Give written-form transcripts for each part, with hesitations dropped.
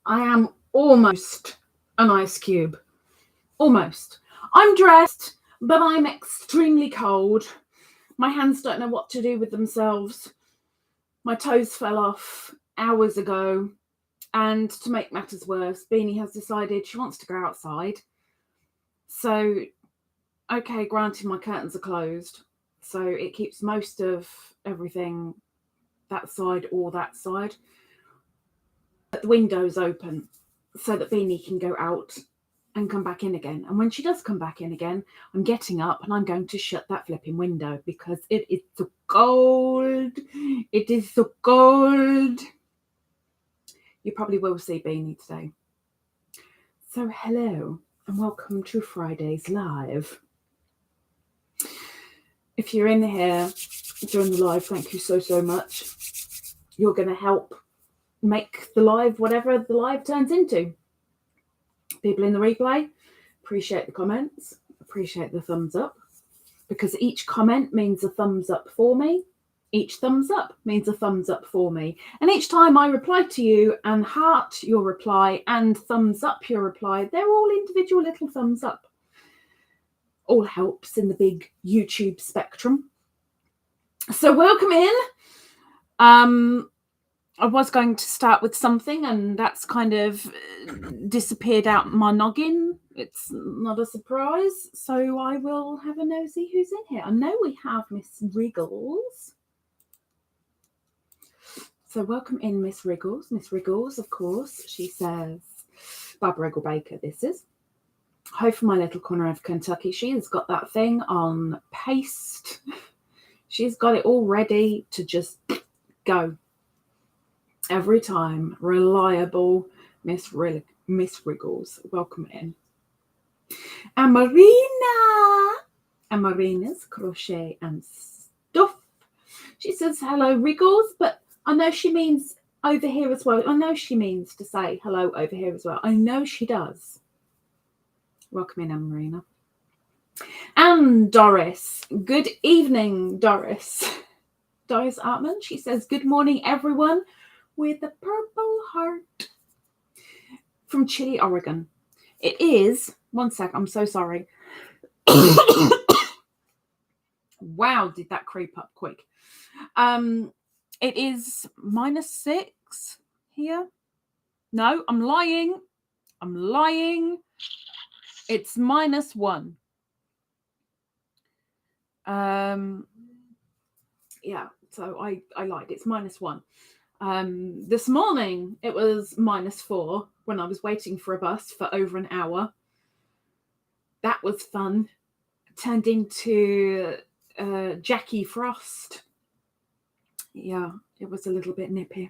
I am almost an ice cube. Almost. I'm dressed, but I'm extremely cold. My hands don't know what to do with themselves. My toes fell off hours ago. And to make matters worse, Beany has decided she wants to go outside. So, okay, granted, my curtains are closed. So it keeps most of everything that side or that side. But the window's open so that Beany can go out and come back in again. And when she does come back in again, I'm getting up and I'm going to shut that flipping window because it is so cold. It is so cold. You probably will see Beany today. So hello and welcome to Friday's Live. If you're in here during the live, thank you so much. You're going to help make the live whatever the live turns into. People in the replay, appreciate the comments, appreciate the thumbs up, because each comment means a thumbs up for me. Each thumbs up means a thumbs up for me. And each time I reply to you and heart your reply and thumbs up your reply, they're all individual little thumbs up. All helps in the big YouTube spectrum. So welcome in. I was going to start with something and that's kind of disappeared out my noggin. It's not a surprise. So I will have a nosy who's in here. I know we have Miss Riggles. So welcome in, Miss Riggles. Miss Riggles, of course, she says, Barbara Riggle Baker, this is. Hi from my little corner of Kentucky. She has got that thing on paste. She's got it all ready to just go. Every time. Reliable Miss Riggles. Welcome in. And Marina's crochet and stuff. She says, hello, Riggles, but I know she means over here as well. I know she means to say hello over here as well. I know she does. Welcome in, Marina. And Doris. Good evening, Doris. Doris Artman. She says, good morning, everyone, with a purple heart from Chile, Oregon. It is, one sec, I'm so sorry. Wow, did that creep up quick. It is -6 here. No, I'm lying. It's -1. Yeah, so I lied. It's -1. This morning it was -4 when I was waiting for a bus for over an hour. That was fun. Turned into Jackie Frost. Yeah, it was a little bit nippy.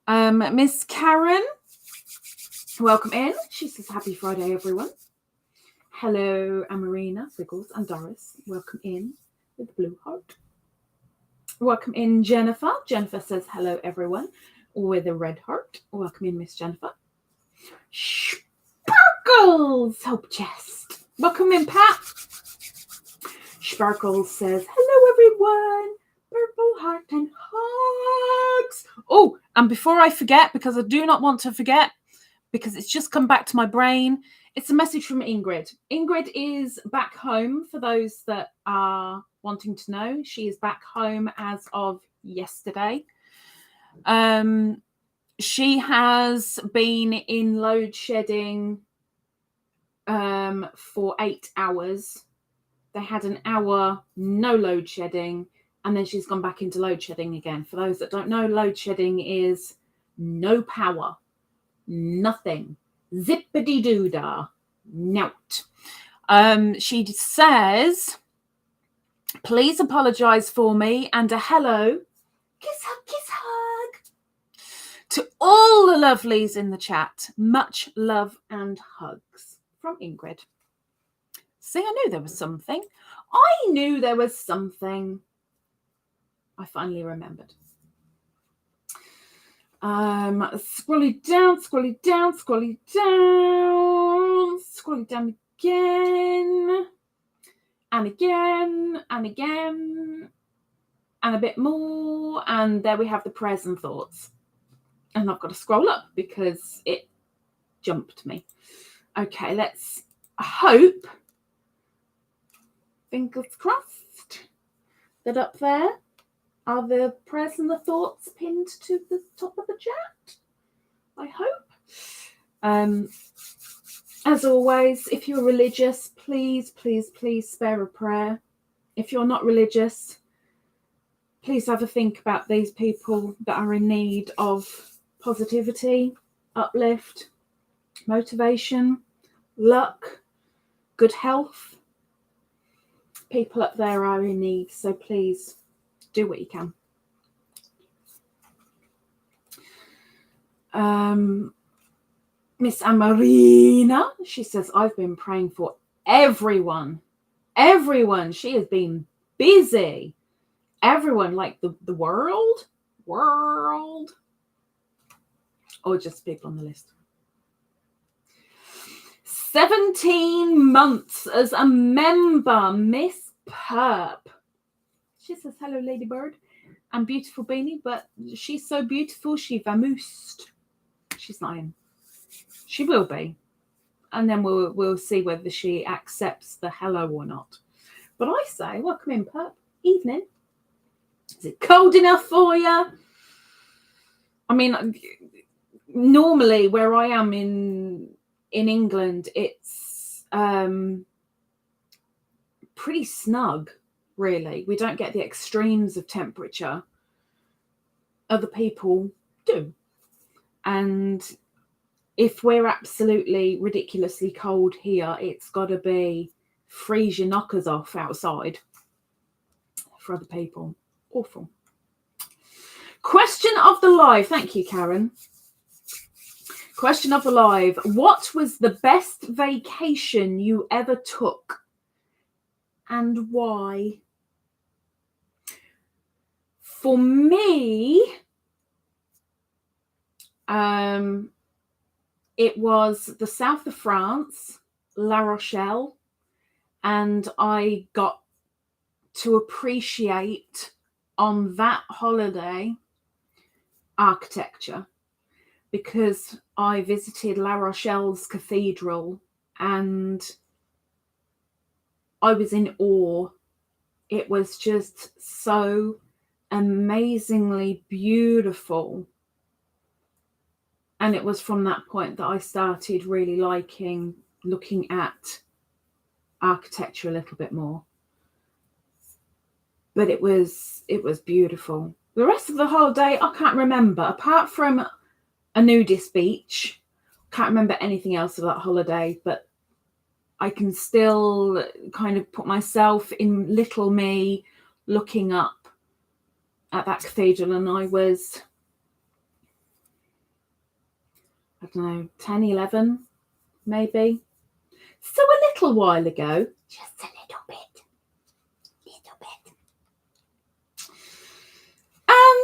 Miss Karen, welcome in. She says, happy Friday, everyone. Hello, Amarina, Riggles, and Doris. Welcome in with the blue heart. Welcome in, Jennifer. Jennifer says, hello, everyone, with a red heart. Welcome in, Miss Jennifer. Sparkles, hope chest. Welcome in, Pat. Sparkles says, hello, everyone. Purple heart and hugs. Oh, and before I forget, because I do not want to forget, because it's just come back to my brain, it's a message from Ingrid. Ingrid is back home, for those that are wanting to know. She is back home as of yesterday. She has been in load shedding for 8 hours. They had an hour no load shedding, and then she's gone back into load shedding again. For those that don't know, load shedding is no power, nothing, zippity-doo-dah, nout. She says, please apologise for me and a hello, kiss hug, to all the lovelies in the chat. Much love and hugs from Ingrid. See, I knew there was something. I finally remembered. Scrolling down again, and again, and a bit more, and there we have the prayers and thoughts. And I've got to scroll up because it jumped me. Okay, let's hope, fingers crossed, that up there are the prayers and the thoughts pinned to the top of the chat. I hope. As always, if you're religious, please, please, please spare a prayer. If you're not religious, please have a think about these people that are in need of positivity, uplift, motivation, luck, good health. People up there are in need, so please do what you can. Miss Amarina, she says, I've been praying for everyone. Everyone. She has been busy. Everyone, like the world. Or just people on the list. 17 months as a member, Miss Purp. She says, hello, Ladybird. I'm beautiful, Beany, but she's so beautiful, she vamoosed. She's not in. She will be. And then we'll see whether she accepts the hello or not. But I say, welcome in, Purp. Evening. Is it cold enough for you? I mean, normally where I am in England, it's pretty snug, really. We don't get the extremes of temperature. Other people do. And if we're absolutely ridiculously cold here, it's got to be freeze your knockers off outside for other people. Awful. Question of the live. Thank you, Karen. Question of the live. What was the best vacation you ever took and why? For me, it was the south of France, La Rochelle, and I got to appreciate on that holiday architecture, because I visited La Rochelle's cathedral and I was in awe. It was just so amazingly beautiful. And it was from that point that I started really liking looking at architecture a little bit more. But it was beautiful. The rest of the holiday, I can't remember. Apart from a nudist beach, can't remember anything else of that holiday. But I can still kind of put myself in little me looking up at that cathedral. And I was, I don't know, 10, 11, maybe. So a little while ago. Just a little bit.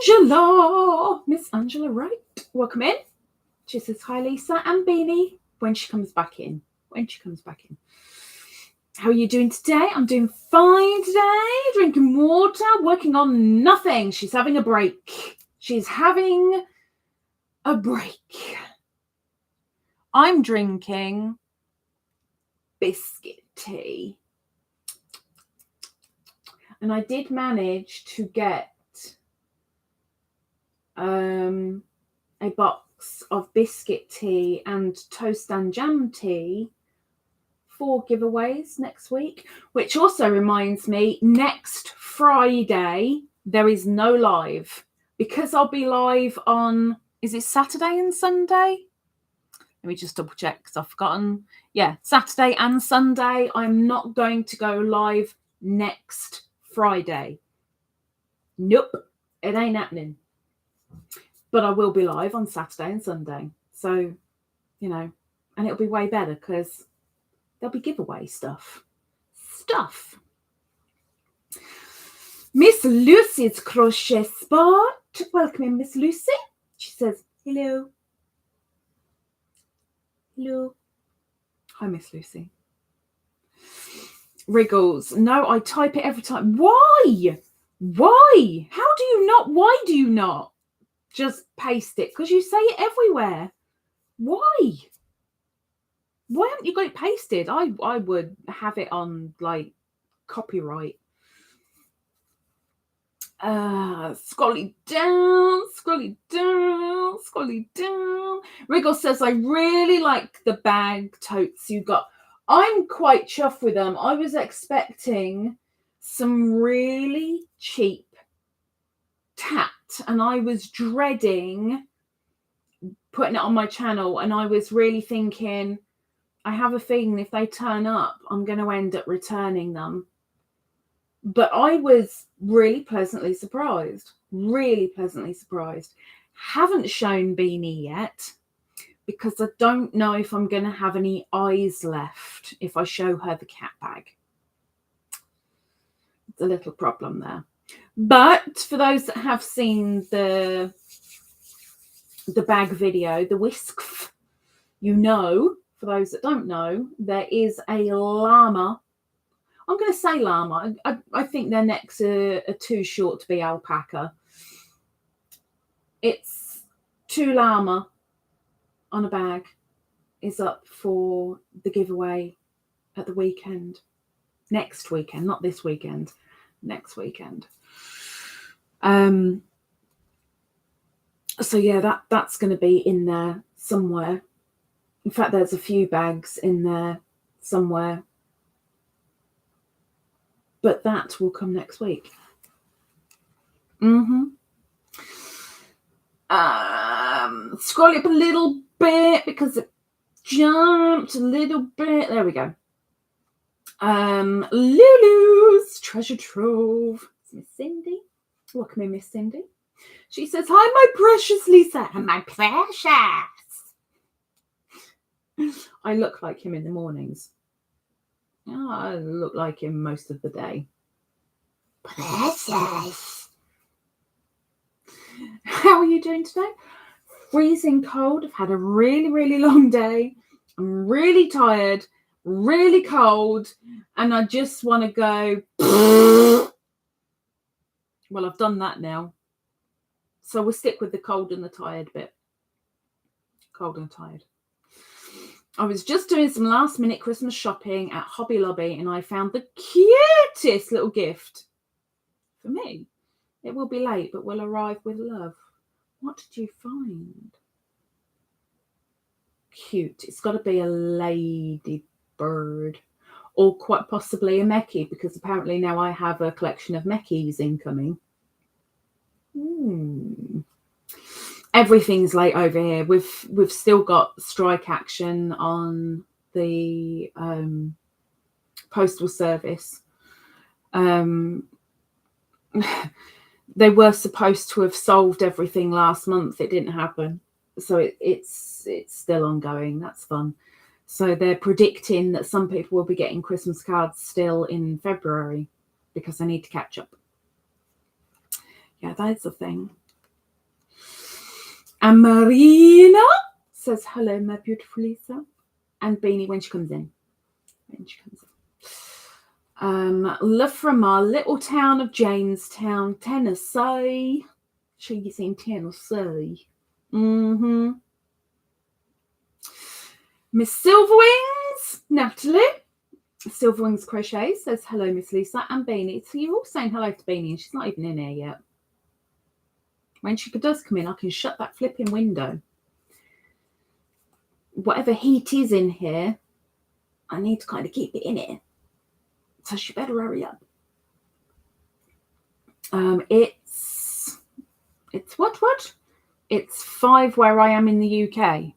Angela, Miss Angela Wright, welcome in. She says, hi, Lisa and Beany, when she comes back in. How are you doing today? I'm doing fine today. Drinking water, working on nothing. She's having a break. I'm drinking biscuit tea. And I did manage to get a box of biscuit tea and toast and jam tea for giveaways next week, which also reminds me, next Friday there is no live because I'll be live on, is it Saturday and Sunday? Let me just double check because I've forgotten. Yeah, Saturday and Sunday. I'm not going to go live next Friday. Nope, it ain't happening. But I will be live on Saturday and Sunday. So, you know, and it'll be way better because there'll be giveaway stuff. Miss Lucy's Crochet Spot. Welcome in, Miss Lucy. She says, hello. Hello. Hi, Miss Lucy. Riggles. No, I type it every time. Why? Why? How do you not? Why do you not? just paste it, because you say it everywhere. Why? Why haven't you got it pasted? I would have it on like copyright. Scrolling down. Riggles says, I really like the bag totes you got. I'm quite chuffed with them. I was expecting some really cheap tat, and I was dreading putting it on my channel, and I was really thinking, I have a feeling if they turn up, I'm going to end up returning them. But I was really pleasantly surprised. Haven't shown Beany yet, because I don't know if I'm going to have any eyes left if I show her the cat bag. It's a little problem there. But for those that have seen the bag video, the whisk, you know, for those that don't know, there is a llama. I'm going to say llama. I think their necks are too short to be alpaca. It's 2 llama on a bag is up for the giveaway at the weekend. Next weekend, not this weekend. Next weekend. So yeah, that's going to be in there somewhere. In fact, there's a few bags in there somewhere. But that will come next week. Scroll up a little bit because it jumped a little bit. There we go. Lulu's treasure trove. It's Miss Cindy. Welcome in, Miss Cindy. She says, hi, my precious Lisa. And my precious. I look like him in the mornings. Oh, I look like him most of the day. Precious. How are you doing today? Freezing cold. I've had a really, really long day. I'm really tired, really cold, and I just want to go. Well, I've done that now. So we'll stick with the cold and the tired bit. Cold and tired. I was just doing some last minute Christmas shopping at Hobby Lobby, and I found the cutest little gift for me. It will be late, but will arrive with love. What did you find? Cute. It's got to be a ladybird, or quite possibly a Mecky, because apparently now I have a collection of Meckies incoming. Everything's late over here. We've still got strike action on the postal service. They were supposed to have solved everything last month. It didn't happen, so it's still ongoing. That's fun. So they're predicting that some people will be getting Christmas cards still in February because I need to catch up. Yeah, that's the thing. And Marina says, hello, my beautiful Lisa. And Beany when she comes in. Love from our little town of Jamestown, Tennessee. She's in Tennessee. Miss Silverwings, Natalie. Silverwings Crochet says, hello, Miss Lisa and Beany. So you're all saying hello to Beany, and she's not even in here yet. When she does come in, I can shut that flipping window. Whatever heat is in here, I need to kind of keep it in here. So she better hurry up. It's what? It's 5 where I am in the UK.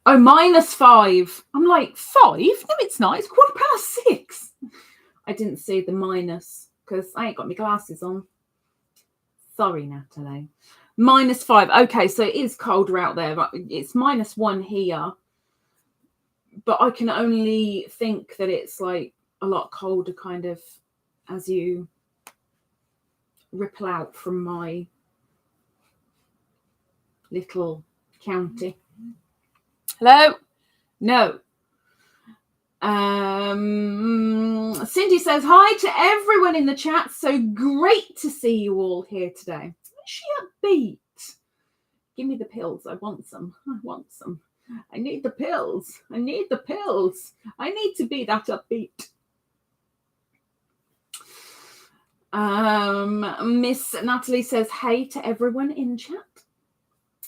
Oh, -5. I'm like, 5? No, it's not. It's 6:15. I didn't see the minus because I ain't got my glasses on. Sorry, Natalie. -5. Okay, so it is colder out there. It's -1 here. But I can only think that it's like a lot colder kind of as you ripple out from my little county. Hello? No. Cindy says, hi to everyone in the chat. So great to see you all here today. she upbeat? Give me the pills. I want some. I want some. I need the pills. I need the pills. I need to be that upbeat. Miss Natalie says, hey to everyone in chat.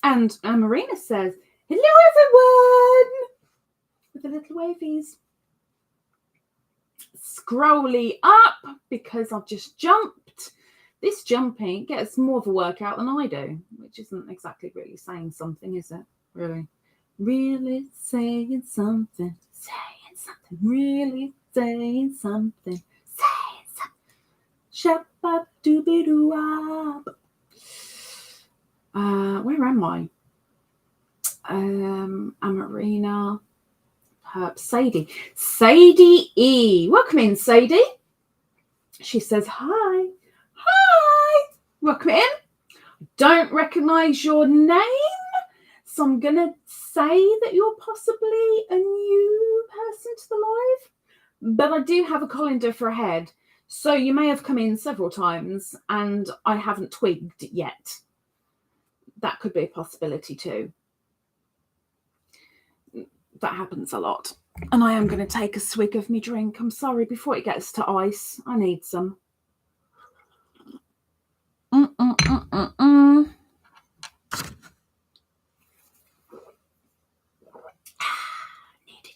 And Marina says, hello, everyone. With the little wavies. Scrolly up because I've just jumped. This jumping gets more of a workout than I do, which isn't exactly really saying something, is it? Really? Really saying something. Saying something. Really saying something. Saying something. Shabba dooby doo up. Where am I? Amarina. Purp. Sadie. Sadie E. Welcome in, Sadie. She says, hi. Hi. Welcome in. Don't recognise your name, so I'm going to say that you're possibly a new person to the live. But I do have a colander for a head, so you may have come in several times and I haven't twigged yet. That could be a possibility too. That happens a lot. And I am going to take a swig of my drink. I'm sorry, before it gets to ice. I need some. Needed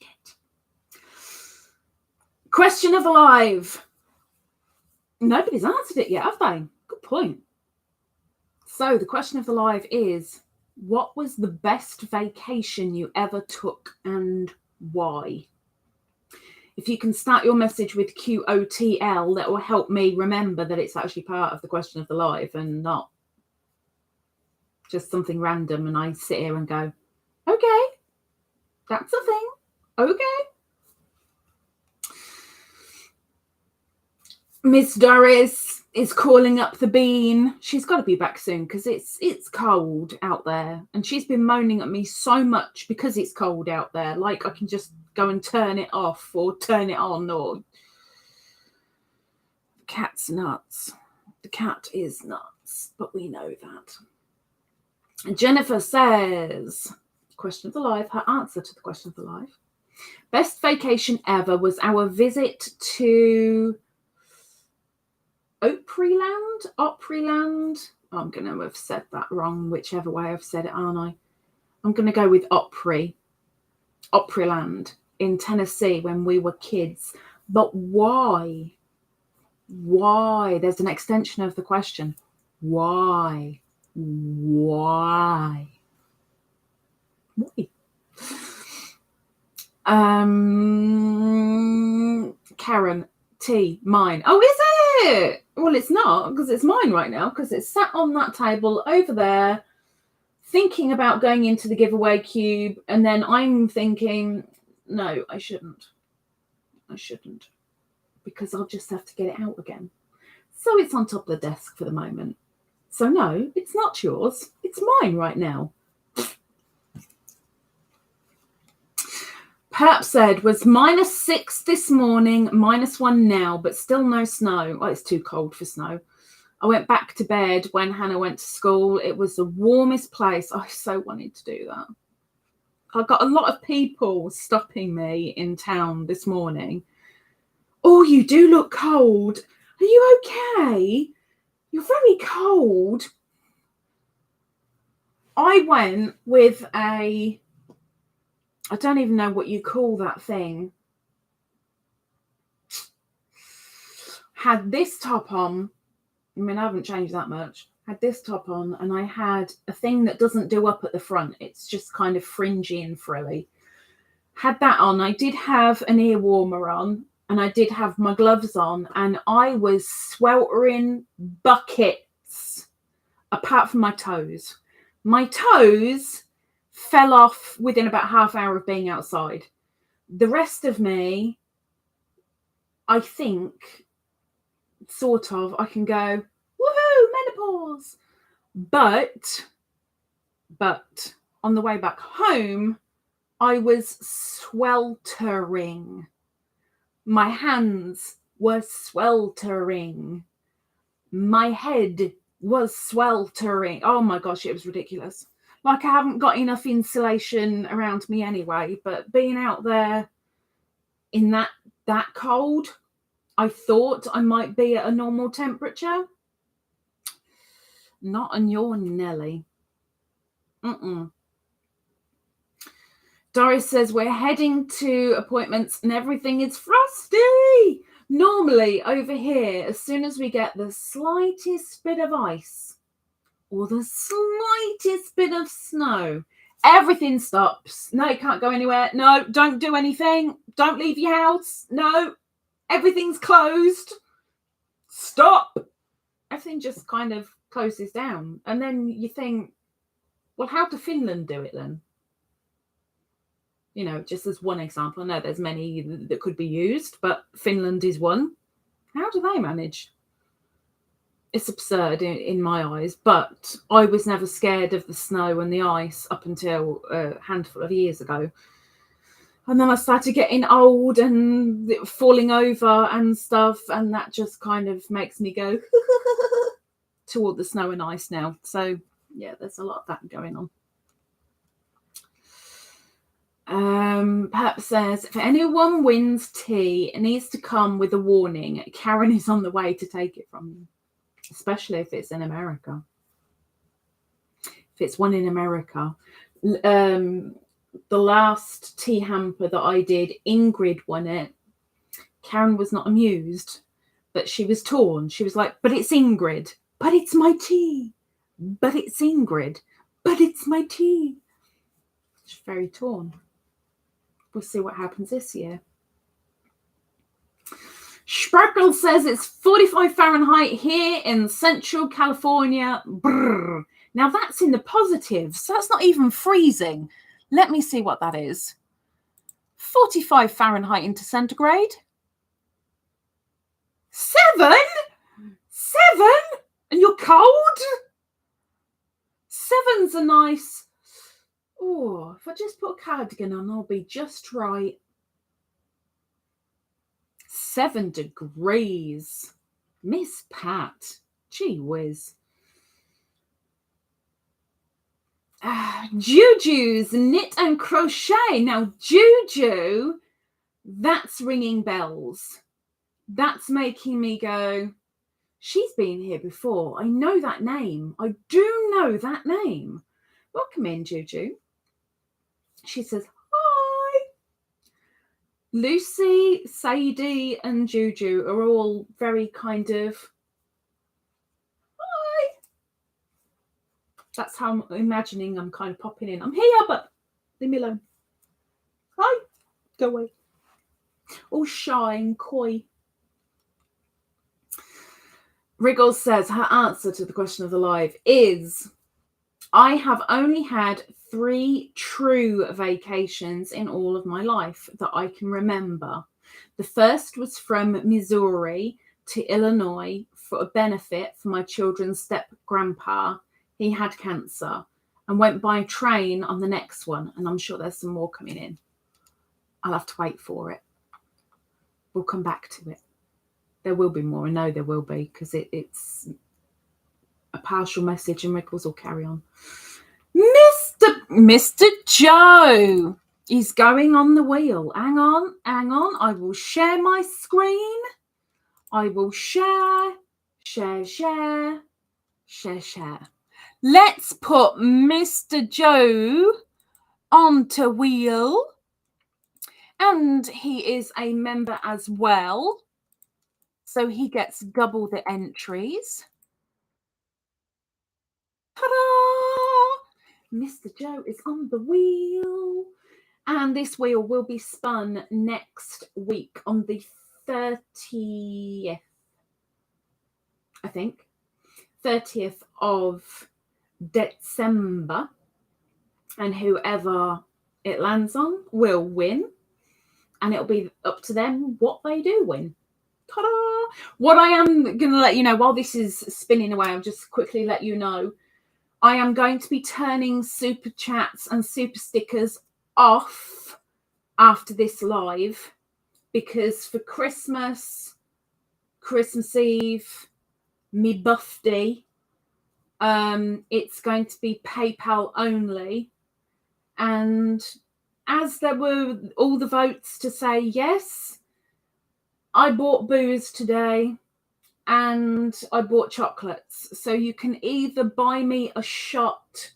it. Question of the live. Nobody's answered it yet, have they? Good point. So the question of the live is, what was the best vacation you ever took and why? If you can start your message with QotL, that will help me remember that it's actually part of the question of the live and not just something random and I sit here and go, okay, that's a thing. Okay. Miss Doris is calling up the bean. She's got to be back soon because it's cold out there. And she's been moaning at me so much because it's cold out there. Like I can just go and turn it off or turn it on, or the cat's nuts. The cat is nuts, but we know that. And Jennifer says, question of the live, her answer to the question of the live. Best vacation ever was our visit to Opryland. I'm going to have said that wrong, whichever way I've said it, aren't I? I'm going to go with Opryland in Tennessee when we were kids. But why? Why? There's an extension of the question. Why? Why? Karen T, mine. Oh, is it? Well, it's not, because it's mine right now, because it's sat on that table over there thinking about going into the giveaway cube, and then I'm thinking, no, I shouldn't, because I'll just have to get it out again. So it's on top of the desk for the moment. So no, it's not yours, it's mine right now. Purp said, was -6 this morning, -1 now, but still no snow. Oh, it's too cold for snow. I went back to bed when Hannah went to school. It was the warmest place. I so wanted to do that. I got a lot of people stopping me in town this morning. Oh, you do look cold. Are you okay? You're very cold. I went with I don't even know what you call that thing. Had this top on. I mean, I haven't changed that much. Had this top on, and I had a thing that doesn't do up at the front. It's just kind of fringy and frilly. Had that on. I did have an ear warmer on, and I did have my gloves on, and I was sweltering buckets, apart from my toes. My toes fell off within about half hour of being outside. The rest of me, I think, sort of, I can go, woohoo, menopause. But on the way back home, I was sweltering. My hands were sweltering. My head was sweltering. Oh my gosh, it was ridiculous. Like, I haven't got enough insulation around me anyway, but being out there in that cold, I thought I might be at a normal temperature. Not on your Nelly. Doris says, we're heading to appointments and everything is frosty. Normally over here, as soon as we get the slightest bit of ice or the slightest bit of snow, everything stops. No, you can't go anywhere. No, don't do anything. Don't leave your house. No, everything's closed. Stop. Everything just kind of closes down. And then you think, well, how do Finland do it then? You know, just as one example. I know there's many that could be used, but Finland is one. How do they manage? It's absurd in my eyes, but I was never scared of the snow and the ice up until a handful of years ago. And then I started getting old and falling over and stuff, and that just kind of makes me go toward the snow and ice now. So, yeah, there's a lot of that going on. Purp says, if anyone wins tea, it needs to come with a warning. Karen is on the way to take it from you, especially if it's in America. If it's one in America. The last tea hamper that I did, Ingrid won it. Karen was not amused, but she was torn. She was like, but it's Ingrid. But it's my tea. But it's Ingrid. But it's my tea. She's very torn. We'll see what happens this year. Sparkle says it's 45 Fahrenheit here in Central California. Brrr. Now that's in the positives. So that's not even freezing. Let me see what that is. 45 Fahrenheit into centigrade. 7? 7? And you're cold? 7's a nice... Oh, if I just put a cardigan on, I'll be just right. 7 degrees. Miss Pat. Gee whiz. Juju's Knit and Crochet. Now, Juju, that's ringing bells. That's making me go, she's been here before. I know that name. I do know that name. Welcome in, Juju. She says, hi. Lucy, Sadie, and Juju are all very kind of, hi. That's how I'm imagining I'm kind of popping in. I'm here, but leave me alone. Hi. Go away. All shy and coy. Riggles says her answer to the question of the live is, I have only had 3 true vacations in all of my life that I can remember. The first was from Missouri to Illinois for a benefit for my children's step-grandpa. He had cancer and went by train on the next one. And I'm sure there's some more coming in. I'll have to wait for it. We'll come back to it. There will be more. I know there will be because it's a partial message and Riggles will carry on. Mr. Joe is going on the wheel. Hang on. I will share my screen. I will share. Let's put Mr. Joe onto wheel. And he is a member as well. So he gets double the entries. Ta-da! Mr. Joe is on the wheel. And this wheel will be spun next week on the 30th, I think. 30th of December. And whoever it lands on will win. And it'll be up to them what they do win. Ta-da! What I am going to let you know, while this is spinning away, I'll just quickly let you know, I am going to be turning super chats and super stickers off after this live because for Christmas Eve, me birthday, It's going to be PayPal only. And as there were all the votes to say yes, I bought booze today and I bought chocolates. So you can either buy me a shot,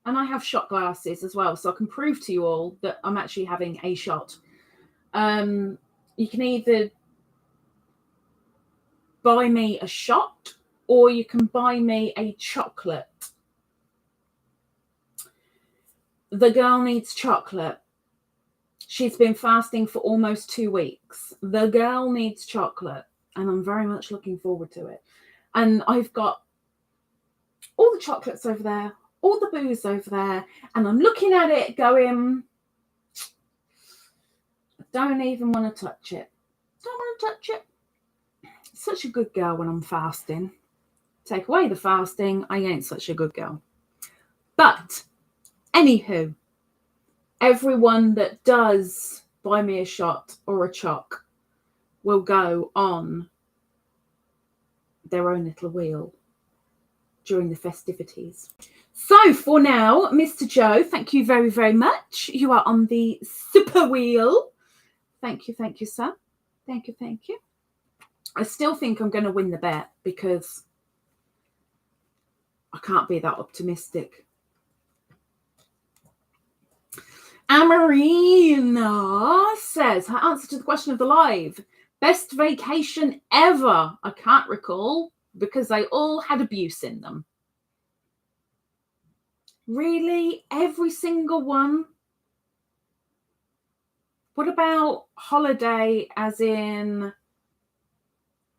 and I have shot glasses as well, so I can prove to you all that I'm actually having a shot. You can either buy me a shot or you can buy me a chocolate. The girl needs chocolate. She's been fasting for almost 2 weeks. The girl needs chocolate, and I'm very much looking forward to it. And I've got all the chocolates over there, all the booze over there, and I'm looking at it going, I don't even want to touch it. Don't want to touch it. Such a good girl when I'm fasting. Take away the fasting, I ain't such a good girl. But anywho, everyone that does buy me a shot or a choc will go on their own little wheel during the festivities. So for now, Mr. Joe, thank you very, very much. You are on the super wheel. Thank you, sir. Thank you. I still think I'm going to win the bet because I can't be that optimistic. Amarina says, her answer to the question of the live, best vacation ever. I can't recall because they all had abuse in them. Really? Every single one? What about holiday as in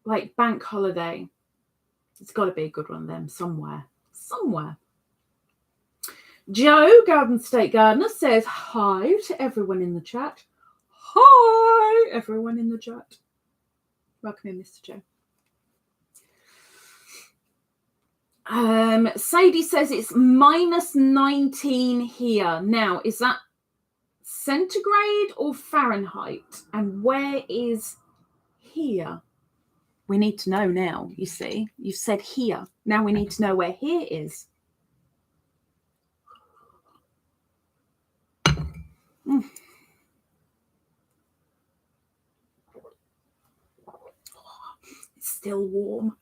like bank holiday? It's got to be a good one then somewhere. Joe, Garden State Gardener, says hi to everyone in the chat. Hi, everyone in the chat. Welcome in, Mr. Joe. Sadie says it's -19 here. Now, is that centigrade or Fahrenheit? And where is here? We need to know now, you see. You said here. Now we need to know where here is. It's still warm.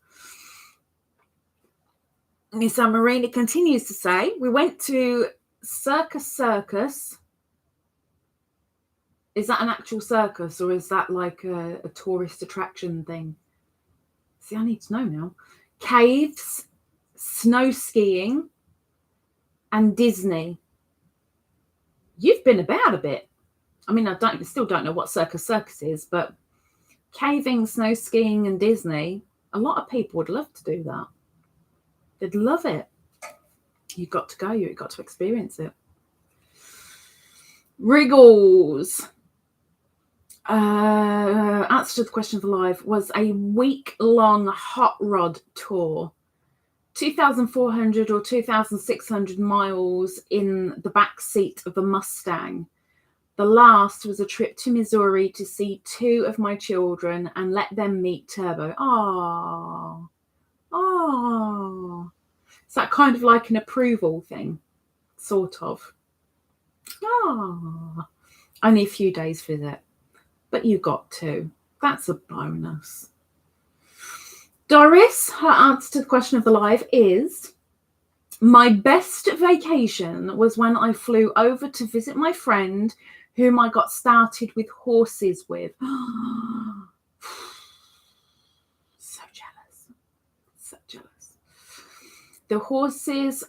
Miss Marina continues to say, we went to Circus. Is that an actual circus or is that like a tourist attraction thing? See, I need to know now. Caves, snow skiing, and Disney. You've been about a bit. I mean, I still don't know what Circus is, but caving, snow skiing, and Disney, a lot of people would love to do that. They'd love it. You've got to go. You've got to experience it. Riggles. Answer to the question of the live was a week-long hot rod tour. 2,400 or 2,600 miles in the back seat of a Mustang. The last was a trip to Missouri to see 2 of my children and let them meet Turbo. Oh. Is that kind of like an approval thing? Sort of. Oh. Only a few days visit. But you got to. That's a bonus. Doris, her answer to the question of the live is, my best vacation was when I flew over to visit my friend whom I got started with horses with. So jealous. The horses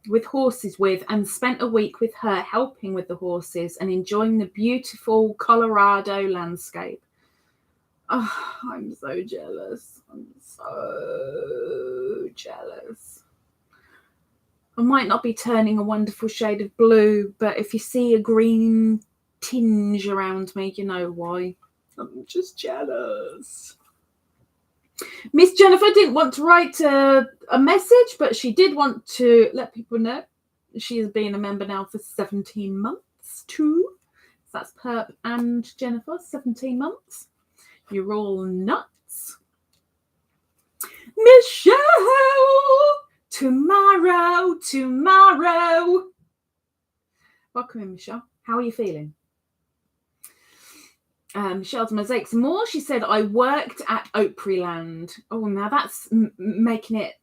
with horses with, and spent a week with her helping with the horses and enjoying the beautiful Colorado landscape. Oh, I'm so jealous. I might not be turning a wonderful shade of blue, but if you see a green tinge around me, you know why. I'm just jealous. Miss Jennifer didn't want to write a message, but she did want to let people know she has been a member now for 17 months too. So that's Purp and Jennifer, 17 months. You're all nuts. Michelle, tomorrow. Welcome in, Michelle. How are you feeling? Michelle's Mosaics More. She said, I worked at Opryland. Oh, now that's making it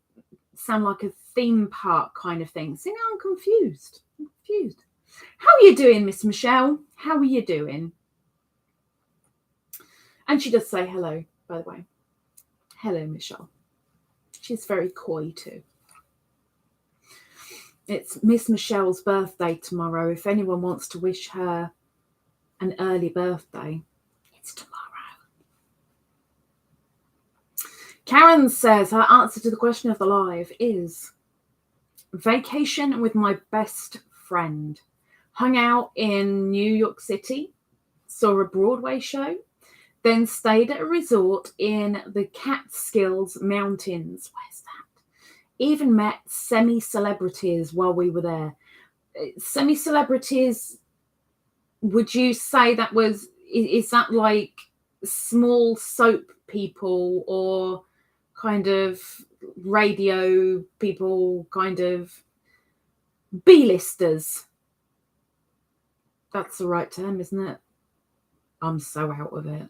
sound like a theme park kind of thing. See, now I'm confused. How are you doing, Miss Michelle? How are you doing? And she does say hello, by the way. Hello, Michelle. She's very coy too. It's Miss Michelle's birthday tomorrow. If anyone wants to wish her an early birthday, it's tomorrow. Karen says her answer to the question of the live is vacation with my best friend. Hung out in New York City, saw a Broadway show, then stayed at a resort in the Catskills Mountains. Where's that? Even met semi-celebrities while we were there. Semi-celebrities, would you say that was, is that like small soap people or kind of radio people, kind of B-listers? That's the right term, isn't it? I'm so out of it.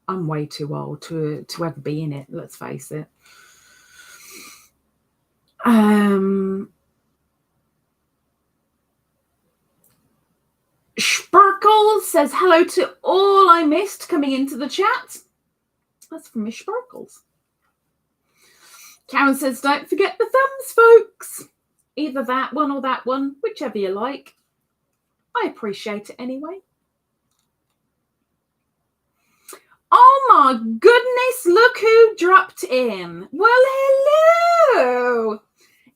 I'm way too old to ever be in it, let's face it. Sparkle says hello to all I missed coming into the chat. That's from Miss Sparkles. Karen says, don't forget the thumbs, folks. Either that one or that one, whichever you like. I appreciate it anyway. Oh my goodness, look who dropped in. Well, hello.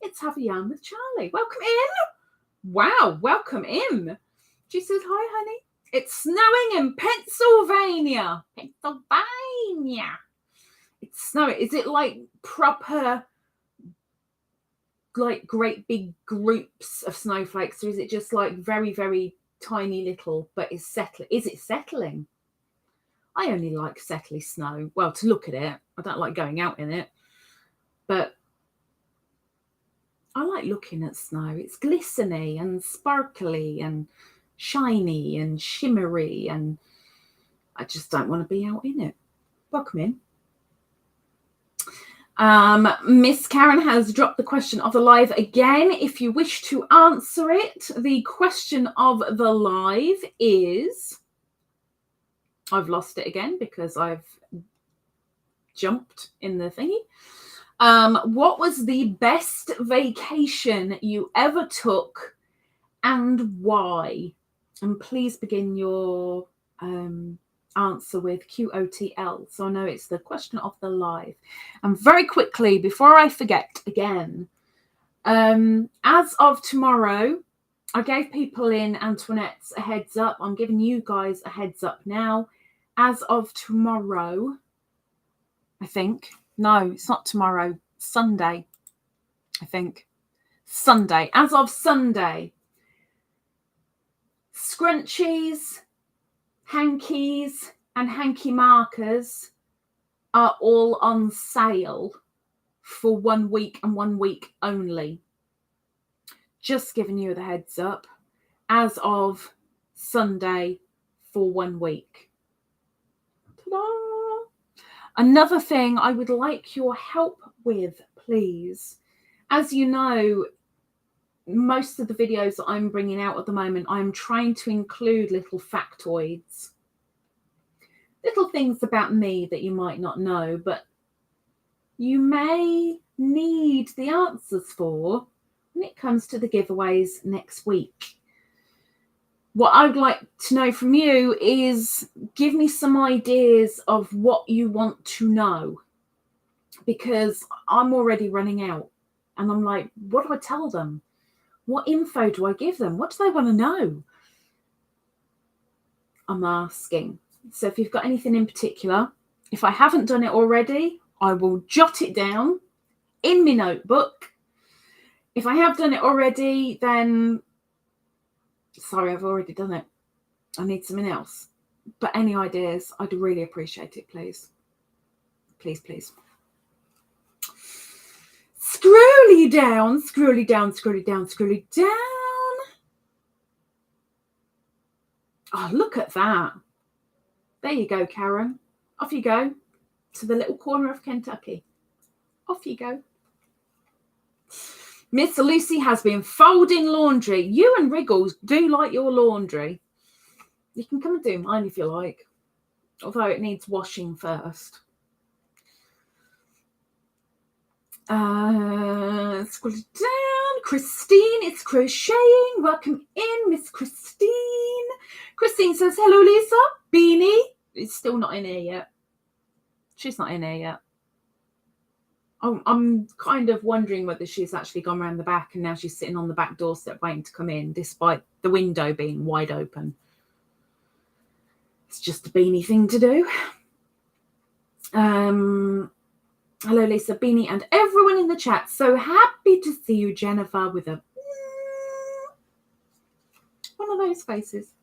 It's Have a Yarn with Charlie. Welcome in. Wow, welcome in. She says, hi, honey. It's snowing in Pennsylvania. It's snowing. Is it like proper, like great big groups of snowflakes, or is it just like very, very tiny little, but it's settling? Is it settling? I only like settly snow. Well, to look at it. I don't like going out in it. But I like looking at snow. It's glistening and sparkly and shiny and shimmery, and I just don't want to be out in it. Welcome in. Miss Karen has dropped the question of the live again. If you wish to answer it, the question of the live is, I've lost it again because I've jumped in the thingy. What was the best vacation you ever took and why? And please begin your answer with QotL, so I know it's the question of the live. And very quickly, before I forget again, as of tomorrow, I gave people in Antoinette's a heads up. I'm giving you guys a heads up now. As of tomorrow, I think. No, it's not tomorrow. Sunday, I think. Sunday. As of Sunday, scrunchies, hankies, and hanky markers are all on sale for 1 week and 1 week only. Just giving you the heads up. As of Sunday for 1 week. Ta-da! Another thing I would like your help with, please. As you know, most of the videos that I'm bringing out at the moment, I'm trying to include little factoids. Little things about me that you might not know, but you may need the answers for when it comes to the giveaways next week. What I'd like to know from you is give me some ideas of what you want to know, because I'm already running out and I'm like, what do I tell them? What info do I give them? What do they want to know? I'm asking. So if you've got anything in particular, if I haven't done it already, I will jot it down in my notebook. If I have done it already, then sorry, I've already done it. I need something else. But any ideas, I'd really appreciate it, please. Please, please. Scrolly down, scrolly down, scrolly down, scrolly down. Oh, look at that. There you go, Karen. Off you go to the little corner of Kentucky. Off you go. Miss Lucy has been folding laundry. You and Riggles do like your laundry. You can come and do mine if you like, although it needs washing first. Scroll down. Christine, it's crocheting. Welcome in, Miss Christine. Christine says, hello, Lisa. Beany is still not in here yet. She's not in here yet. Oh, I'm kind of wondering whether she's actually gone around the back and now she's sitting on the back doorstep waiting to come in, despite the window being wide open. It's just a Beany thing to do. Hello, Lisa, Beany, and everyone in the chat. So happy to see you, Jennifer, with a one of those faces.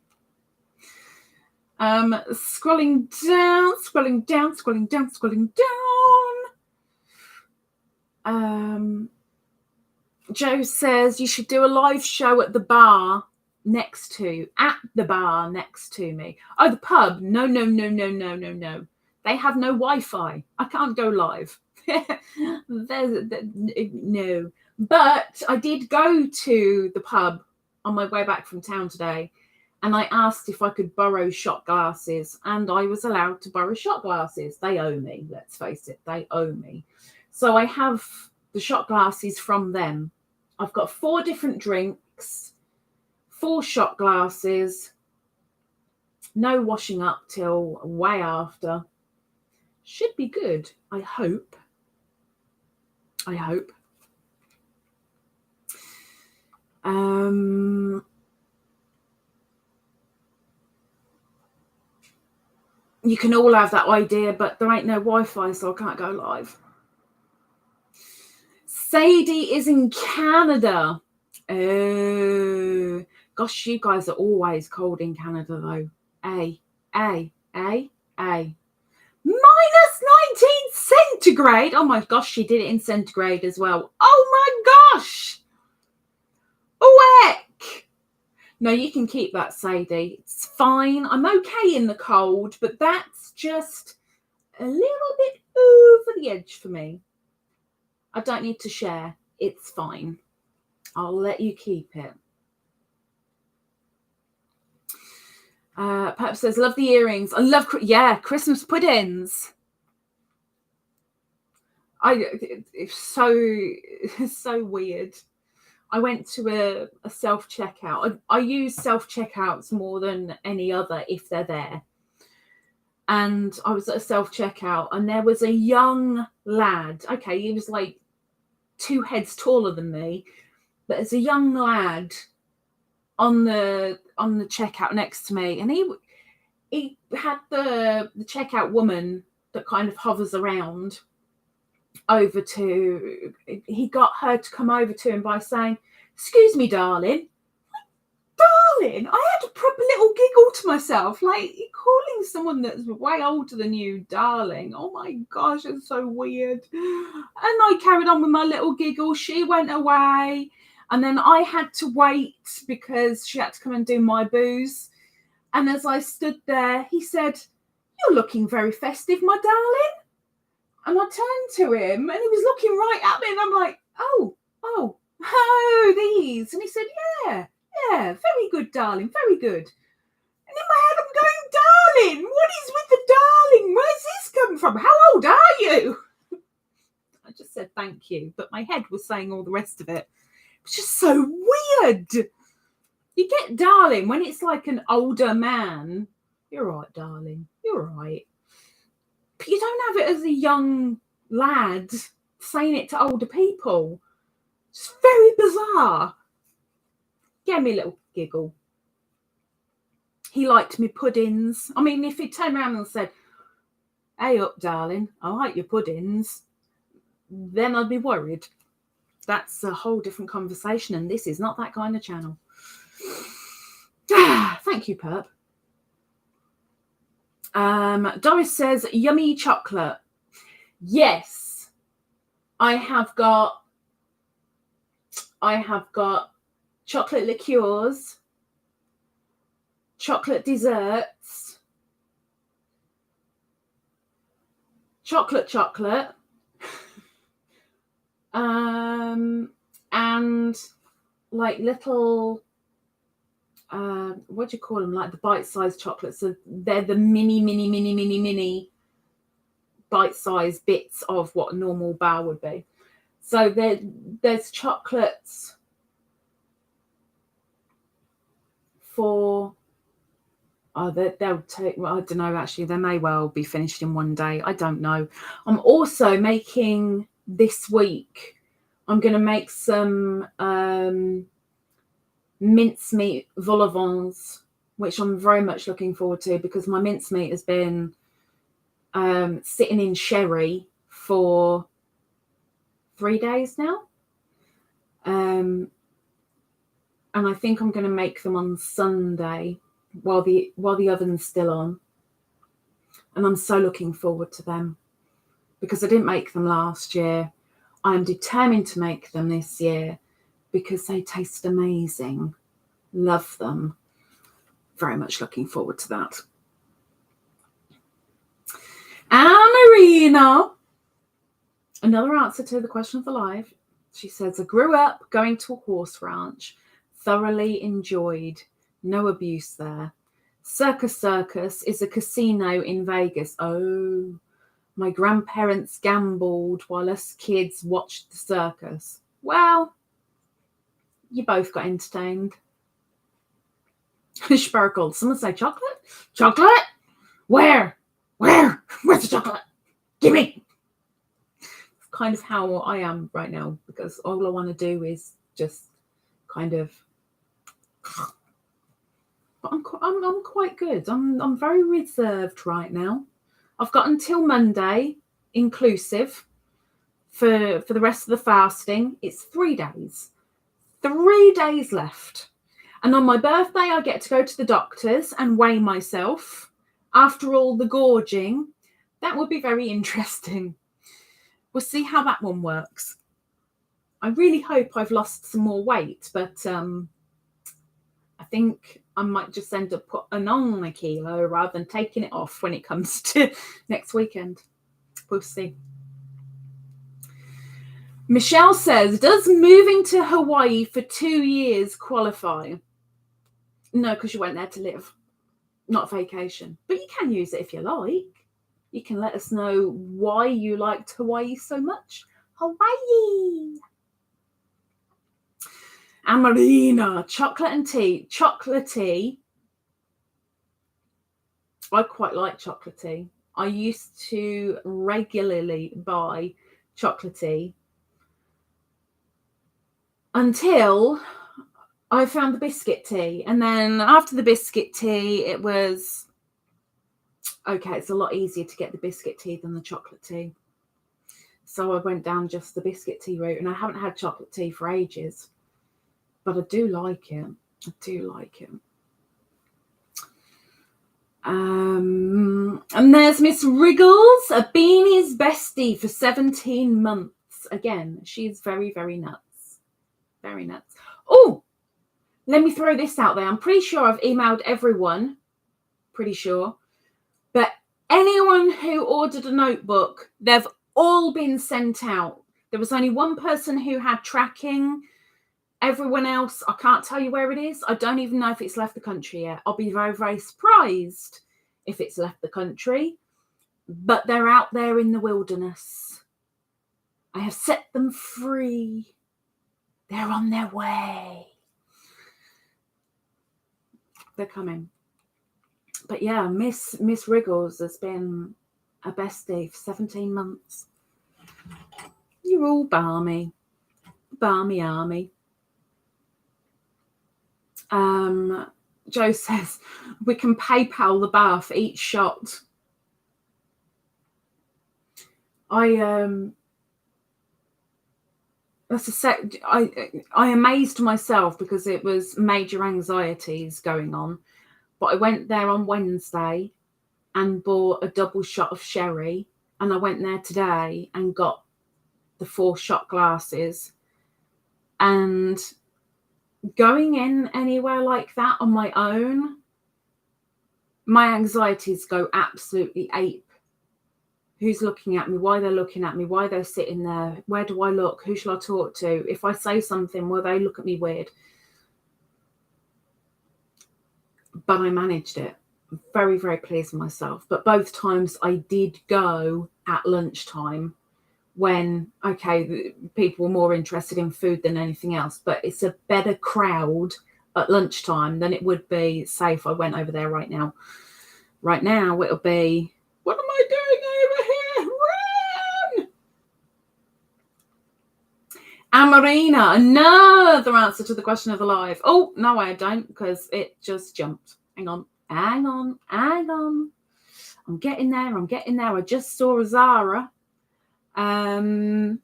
Scrolling down, scrolling down, scrolling down, scrolling down. Joe says you should do a live show at the bar next to me. Oh, the pub. No. They have no Wi-Fi. I can't go live. No. But I did go to the pub on my way back from town today, and I asked if I could borrow shot glasses, and I was allowed to borrow shot glasses. They owe me, let's face it. They owe me. So I have the shot glasses from them. I've got 4 different drinks, 4 shot glasses, no washing up till way after. Should be good, I hope. You can all have that idea, but there ain't no Wi-Fi, so I can't go live. Sadie is in Canada. Oh, gosh, you guys are always cold in Canada, though. Minus 19 centigrade. Oh my gosh, she did it in centigrade as well. Oh my gosh. Eck. No, you can keep that, Sadie. It's fine. I'm okay in the cold, but that's just a little bit over the edge for me. I don't need to share. It's fine. I'll let you keep it. Purp says, love the earrings. I love, Christmas puddings. It's so weird. I went to a self-checkout. I use self-checkouts more than any other if they're there. And I was at a self-checkout and there was a young lad. Okay, he was like 2 heads taller than me. But there's a young lad on the checkout next to me, and he had the checkout woman that kind of hovers around over to. He got her to come over to him by saying, "Excuse me, darling." Darling, I had a proper little giggle to myself, like calling someone that's way older than you darling. Oh my gosh, it's so weird. And I carried on with my little giggle. She went away. And then I had to wait because she had to come and do my booze. And as I stood there, he said, "You're looking very festive, my darling." And I turned to him and he was looking right at me. And I'm like, oh, these. And he said, yeah, very good, darling, very good. And in my head, I'm going, darling, what is with the darling? Where's this come from? How old are you? I just said thank you, but my head was saying all the rest of it. It's just so weird. You get darling when it's like an older man. You're right, darling. You're right. But you don't have it as a young lad saying it to older people. It's very bizarre. Gave me a little giggle. He liked me puddings. I mean, if he turned around and said, "Hey up, darling, I like your puddings," then I'd be worried. That's a whole different conversation, and this is not that kind of channel. Thank you, Purp. Doris says, yummy chocolate. Yes, I have got I have got chocolate liqueurs, chocolate desserts, chocolate, and like little, what do you call them? Like the bite-sized chocolates. So they're the mini bite-sized bits of what a normal bar would be. So there's chocolates for, they'll take, well, I don't know, actually, they may well be finished in one day. I don't know. I'm also making this week, I'm going to make some mincemeat vol au vents, which I'm very much looking forward to because my mincemeat has been sitting in sherry for 3 days now. And I think I'm going to make them on Sunday while the oven's still on. And I'm so looking forward to them because I didn't make them last year. I'm determined to make them this year because they taste amazing. Love them. Very much looking forward to that. And Marina, another answer to the question of the life. She says, I grew up going to a horse ranch. Thoroughly enjoyed. No abuse there. Circus is a casino in Vegas. Oh, my grandparents gambled while us kids watched the circus. Well, you both got entertained. Sparkle. Someone say chocolate? Chocolate? Where? Where's the chocolate? Give me. It's kind of how I am right now because all I want to do is just kind of. But I'm quite good. I'm very reserved right now. I've got until Monday, inclusive, for the rest of the fasting. It's 3 days. 3 days left. And on my birthday, I get to go to the doctors and weigh myself. After all the gorging, that would be very interesting. We'll see how that one works. I really hope I've lost some more weight, but I think I might just end up putting on a kilo rather than taking it off when it comes to next weekend. We'll see. Michelle says, does moving to Hawaii for 2 years qualify? No, because you went there to live, not vacation. But you can use it if you like. You can let us know why you liked Hawaii so much. Hawaii! And Marina, chocolate and tea. Chocolatey. I quite like chocolatey. I used to regularly buy chocolatey until I found the biscuit tea. And then after the biscuit tea, it was, okay, it's a lot easier to get the biscuit tea than the chocolate tea. So I went down just the biscuit tea route, and I haven't had chocolate tea for ages. But I do like it. I do like it. And there's Miss Riggles, a Beany's bestie for 17 months. Again, she's very, very nuts. Very nuts. Oh, let me throw this out there. I'm pretty sure I've emailed everyone. Pretty sure. But anyone who ordered a notebook, they've all been sent out. There was only one person who had tracking. Everyone else, I can't tell you where it is. I don't even know if it's left the country yet. I'll be very, very surprised if it's left the country. But they're out there in the wilderness. I have set them free. They're on their way. They're coming. But yeah, Miss Riggles has been a bestie for 17 months. You're all balmy. Balmy army. Joe says we can PayPal the bar for each shot. I amazed myself because it was major anxieties going on. But I went there on Wednesday and bought a double shot of sherry, and I went there today and got the 4 shot glasses. And going in anywhere like that on my own, my anxieties go absolutely ape. Who's looking at me? Why they're looking at me? Why they're sitting there? Where do I look? Who shall I talk to? If I say something, will they look at me weird? But I managed it. I'm very, very pleased with myself. But both times I did go at lunchtime when, okay, people were more interested in food than anything else. But it's a better crowd at lunchtime than it would be, say, if I went over there right now. Right now, it'll be, what am I doing over here? Run! Amarina, another answer to the question of the live. Oh, no, I don't, because it just jumped. Hang on. I'm getting there. I just saw a Zara. Answer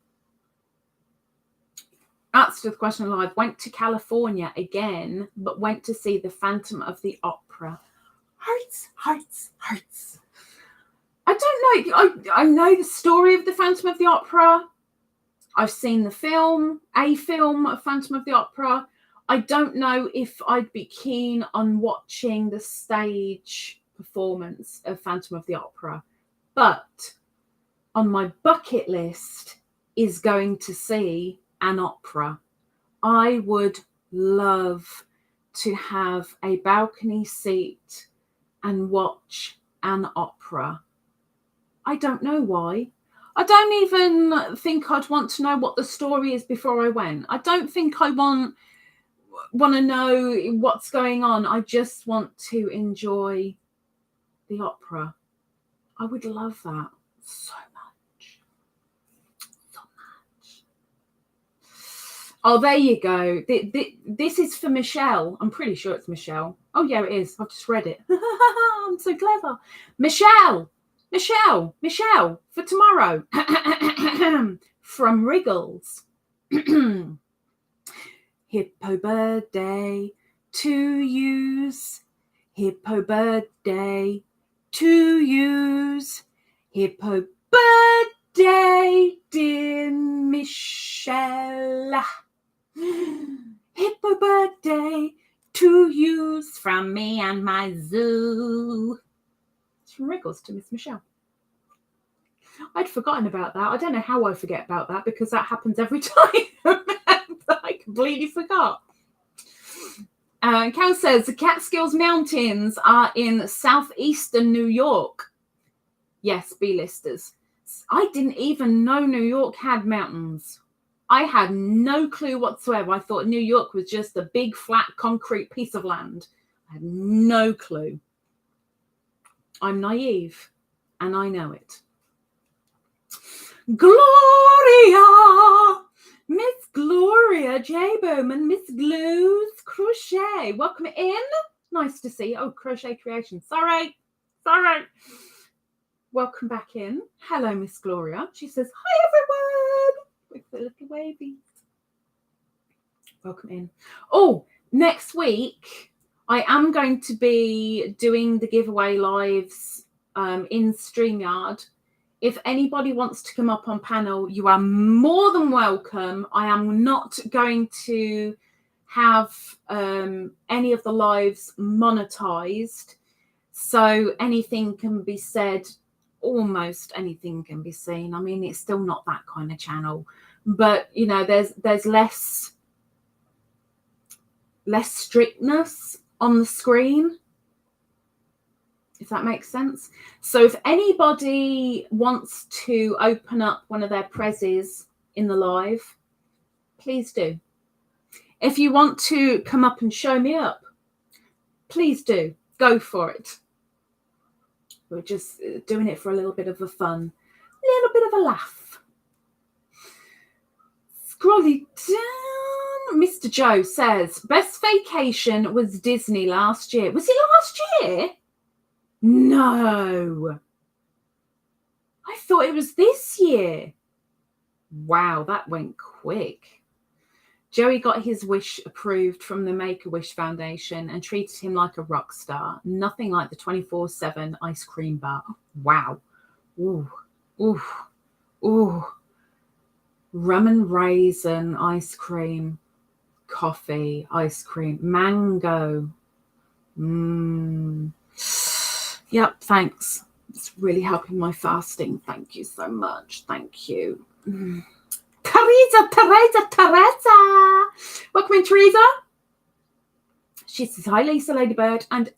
to the question of the live. Went to California again, but went to see the Phantom of the Opera. Hearts. I don't know. I know the story of the Phantom of the Opera. I've seen the film of Phantom of the Opera. I don't know if I'd be keen on watching the stage performance of Phantom of the Opera. But on my bucket list is going to see an opera. I would love to have a balcony seat and watch an opera. I don't know why. I don't even think I'd want to know what the story is before I went. I don't think I want to know what's going on. I just want to enjoy the opera. I would love that so much. Oh, there you go. This is for Michelle. I'm pretty sure it's Michelle. Oh, yeah, it is. I've just read it. I'm so clever. Michelle, for tomorrow. From Riggles. Hippo birthday to use. Hippo birthday to use. Hippo birthday, dear Michelle. Hippo birthday to use from me and my zoo. It's from Riggles to Miss Michelle. I'd forgotten about that. I don't know how I forget about that because that happens every time. But I completely forgot. Cal says the Catskills Mountains are in southeastern New York. Yes, B-listers. I didn't even know New York had mountains. I had no clue whatsoever. I thought New York was just a big, flat, concrete piece of land. I had no clue. I'm naive, and I know it. Gloria! Miss Gloria J. Bowman, Miss Glue's Crochet. Welcome in. Nice to see you. Oh, Crochet Creation. Sorry. Welcome back in. Hello, Miss Gloria. She says, hi, everyone. With the little wavy. Welcome in. Oh, next week, I am going to be doing the giveaway lives in StreamYard. If anybody wants to come up on panel, you are more than welcome. I am not going to have any of the lives monetized. So anything can be said, almost anything can be seen. I mean, it's still not that kind of channel. But, you know, there's less strictness on the screen, if that makes sense. So if anybody wants to open up one of their prezzies in the live, please do. If you want to come up and show me up, please do. Go for it. We're just doing it for a little bit of a fun, a little bit of a laugh. Scrolling down, Mr. Joe says, best vacation was Disney last year. Was it last year? No. I thought it was this year. Wow, that went quick. Joey got his wish approved from the Make-A-Wish Foundation and treated him like a rock star. Nothing like the 24/7 ice cream bar. Wow. Ooh. Rum and raisin ice cream. coffee, ice cream, mango. Yep, thanks. It's really helping my fasting. Thank you so much. Thank you. Teresa. Welcome in, Teresa. She says, hi, Lisa, Ladybird, and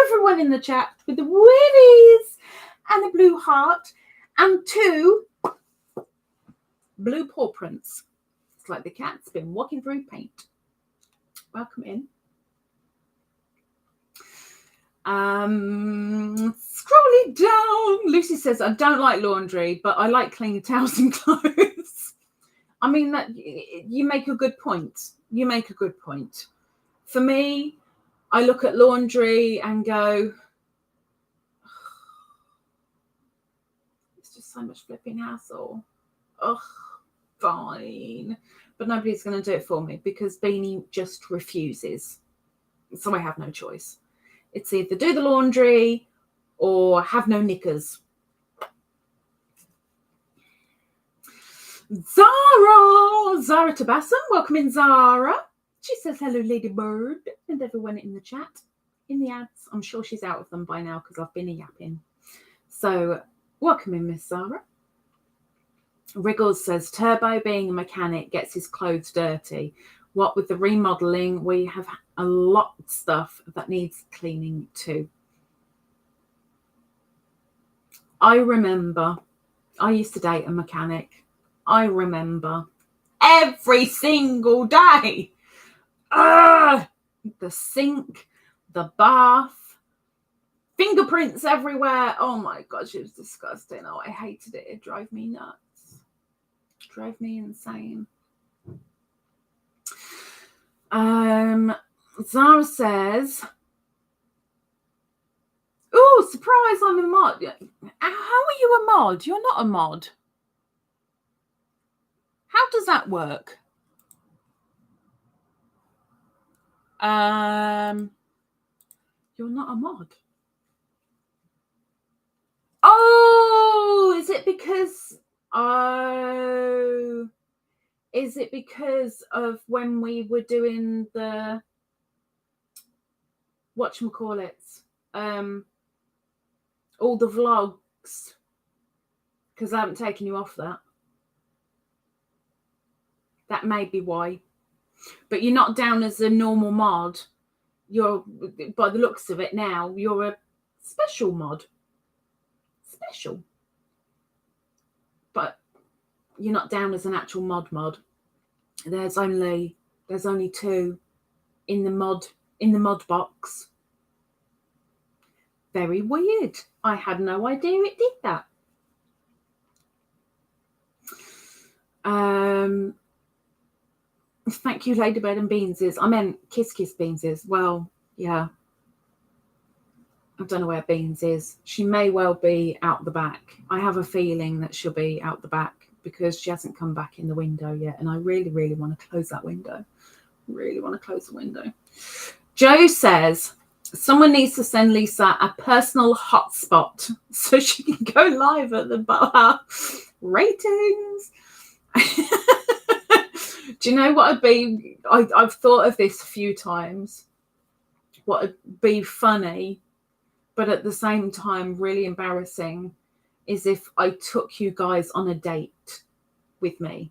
everyone in the chat with the willies and the blue heart and 2 blue paw prints. It's like the cat's been walking through paint. Welcome in. Scrolling down, Lucy says, I don't like laundry, but I like cleaning towels and clothes. I mean, that you make a good point. You make a good point. For me, I look at laundry and go, it's just so much flipping hassle. Ugh, fine. But nobody's going to do it for me because Beany just refuses. So I have no choice. It's either do the laundry or have no knickers. Zara Tabassum, welcome in, Zara. She says, hello, Ladybird, and everyone in the chat, in the ads. I'm sure she's out of them by now because I've been yapping. So, welcome in, Miss Zara. Riggles says, Turbo, being a mechanic, gets his clothes dirty. What with the remodeling, we have a lot of stuff that needs cleaning too. I remember, I used to date a mechanic. I remember every single day. The sink, the bath, fingerprints everywhere. Oh my gosh, it was disgusting. Oh, I hated it. It drove me nuts. It drove me insane. Zara says, oh, surprise, I'm a mod. How are you a mod? You're not a mod. How does that work? You're not a mod. Oh, is it because of when we were doing the whatchamacallits? All the vlogs. Because I haven't taken you off that. That may be why. But you're not down as a normal mod. You're, by the looks of it now, you're a special mod. Special. But you're not down as an actual mod. There's only 2 in the mod box. Very weird. I had no idea it did that. Thank you, Ladybird and Beanses. I meant Kiss Beanses. Well, yeah. I don't know where Beans is. She may well be out the back. I have a feeling that she'll be out the back because she hasn't come back in the window yet. And I really, really want to close that window. Really want to close the window. Joe says, someone needs to send Lisa a personal hotspot so she can go live at the bar. Ratings. Do you know what would be? I've thought of this a few times. What would be funny, but at the same time really embarrassing, is if I took you guys on a date with me.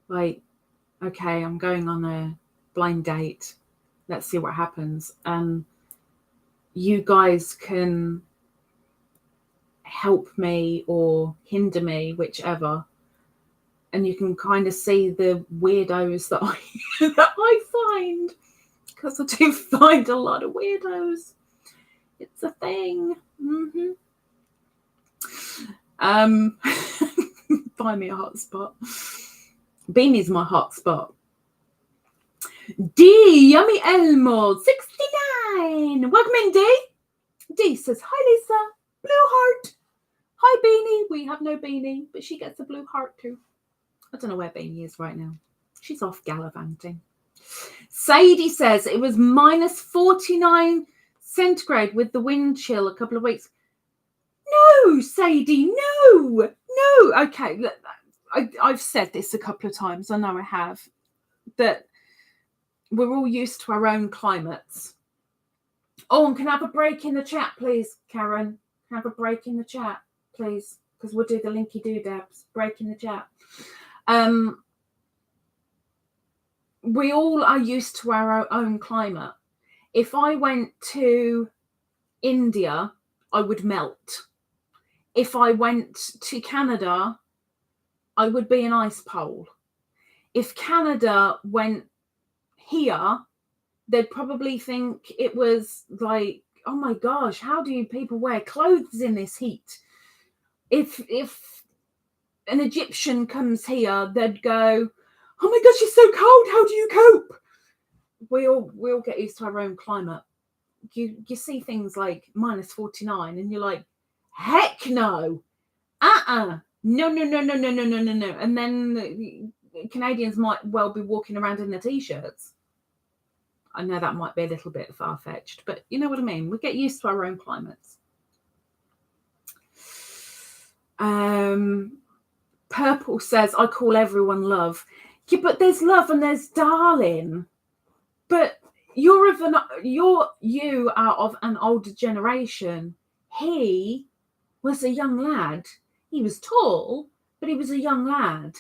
Like, okay, I'm going on a blind date. Let's see what happens. And you guys can help me or hinder me, whichever. And you can kind of see the weirdos that I find. Because I do find a lot of weirdos. It's a thing. Buy me a hotspot. Beany's my hotspot. D, Yummy Elmo, 69. Welcome in, D. D says, hi, Lisa. Blue heart. Hi, Beany. We have no Beany, but she gets a blue heart too. I don't know where Beany is right now. She's off gallivanting. Sadie says it was minus 49 centigrade with the wind chill a couple of weeks. No, Sadie, no. Okay, look, I've said this a couple of times. I know I have. That we're all used to our own climates. Oh, and can I have a break in the chat, please, Karen? Can I have a break in the chat, please? Because we'll do the linky doodabs. Break in the chat. We all are used to our own climate. If I went to India, I would melt. If I went to Canada, I would be an ice pole. If Canada went here, they'd probably think it was like, oh my gosh, how do you people wear clothes in this heat? If an Egyptian comes here, they'd go, oh my gosh, it's so cold, how do you cope? We all get used to our own climate. You see things like -49 and you're like, heck no. No. And then the Canadians might well be walking around in their t-shirts. I know that might be a little bit far-fetched, but you know what I mean. We get used to our own climates. Purple says, I call everyone love. Yeah, but there's love and there's darling. But you are of an older generation. He was a young lad. He was tall, but he was a young lad.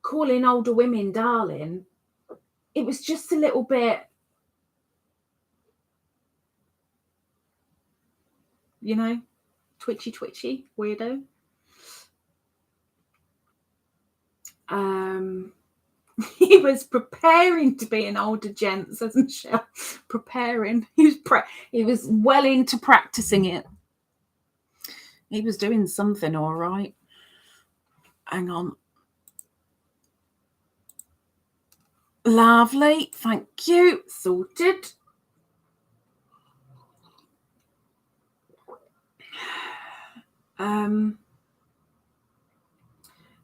Calling older women darling, it was just a little bit, you know, twitchy, weirdo. He was preparing to be an older gent, says Michelle. Preparing. He was well into practicing it. He was doing something all right. Hang on. Lovely. Thank you. Sorted.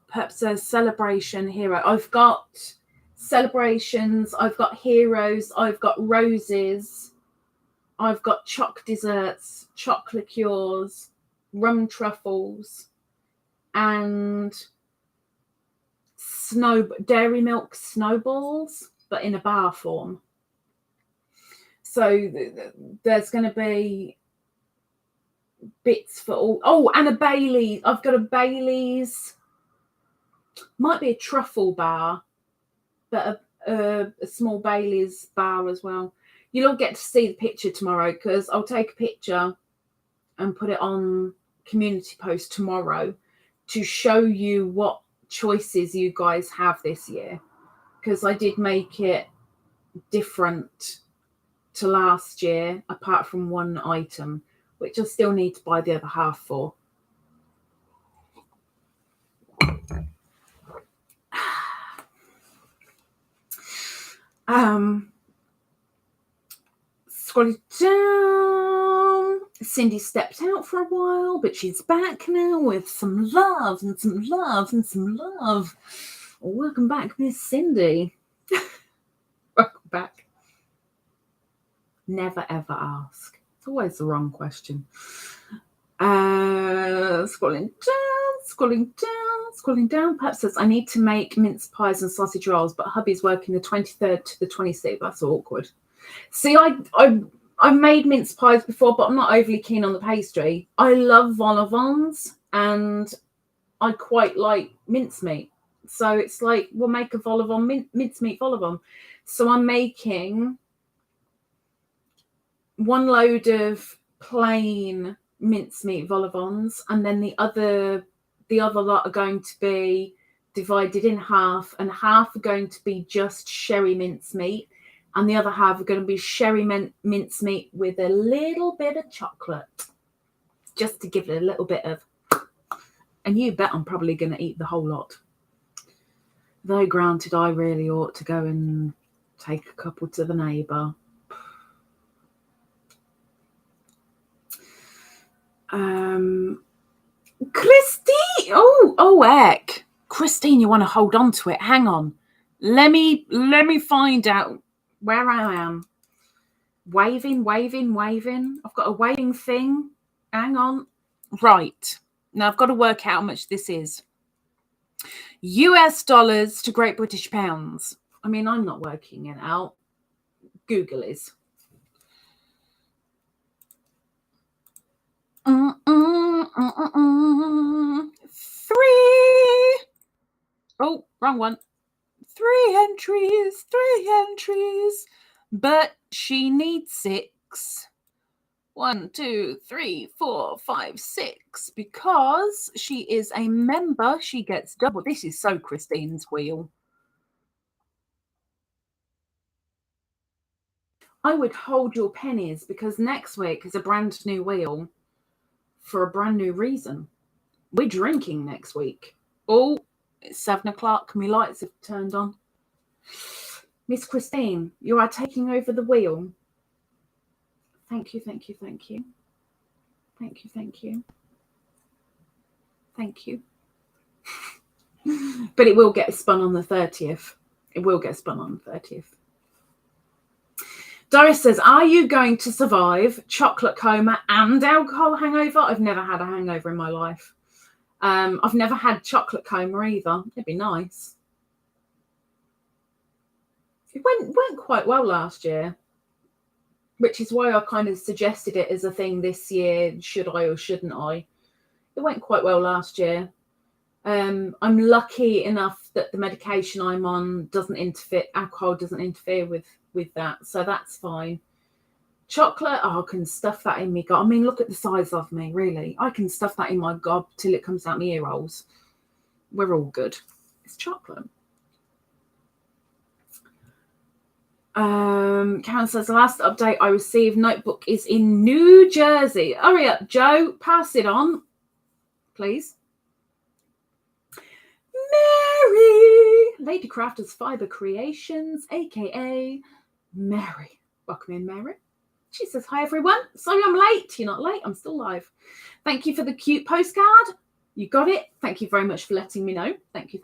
Purp says celebration hero. I've got celebrations, I've got heroes, I've got roses, I've got choc desserts, choc liqueurs, rum truffles, and dairy milk snowballs, but in a bar form. So there's going to be bits for all. Oh, and a Bailey. I've got a Bailey's. Might be a truffle bar, but a small Bailey's bar as well. You'll all get to see the picture tomorrow because I'll take a picture and put it on community post tomorrow to show you what choices you guys have this year, because I did make it different to last year apart from one item, which I still need to buy the other half for. Scrolling down, Cindy stepped out for a while, but she's back now with some love and some love and some love. Welcome back, Miss Cindy. Welcome back. Never ever ask. It's always the wrong question. Scrolling down. Perhaps says, I need to make mince pies and sausage rolls, but hubby's working the 23rd to the 26th. That's awkward. See, I've made mince pies before, but I'm not overly keen on the pastry. I love vol au vents and I quite like mincemeat. So it's like, we'll make a vol au vent, mincemeat vol au vent. So I'm making one load of plain mincemeat vol au vents, and then the other lot are going to be divided in half, and half are going to be just sherry mincemeat, and the other half are going to be sherry mincemeat with a little bit of chocolate, just to give it a little bit of. And you bet I'm probably going to eat the whole lot. Though granted, I really ought to go and take a couple to the neighbour. Christine! Oh, heck. Christine, you want to hold on to it? Hang on. Let me find out where I am. Waving. I've got a waving thing. Hang on. Right. Now I've got to work out how much this is. US dollars to Great British pounds. I mean, I'm not working it out. Googlies. Three. Oh, wrong one. 3 entries. But she needs 6. 1, 2, 3, 4, 5, 6. Because she is a member, she gets double. This is so Christine's wheel. I would hold your pennies because next week is a brand new wheel for a brand new reason. We're drinking next week. Oh, it's 7 o'clock. My lights have turned on. Miss Christine, you are taking over the wheel. Thank you. But it will get spun on the 30th. Doris says, are you going to survive chocolate coma and alcohol hangover? I've never had a hangover in my life. I've never had chocolate coma either. It'd be nice. It went quite well last year, which is why I kind of suggested it as a thing this year. Should I or shouldn't I? It went quite well last year. I'm lucky enough that the medication I'm on doesn't interfere. Alcohol doesn't interfere with that, so that's fine. Chocolate, I can stuff that in me gob. I mean, look at the size of me, really. I can stuff that in my gob till it comes out my ear holes. We're all good. It's chocolate. Karen says, the last update I received, notebook is in New Jersey. Hurry up, Joe. Pass it on, please. Mary, Lady Crafters Fiber Creations, aka Mary. Welcome in, Mary. She says, hi, everyone. Sorry I'm late. You're not late. I'm still live. Thank you for the cute postcard. You got it. Thank you very much for letting me know. Thank you.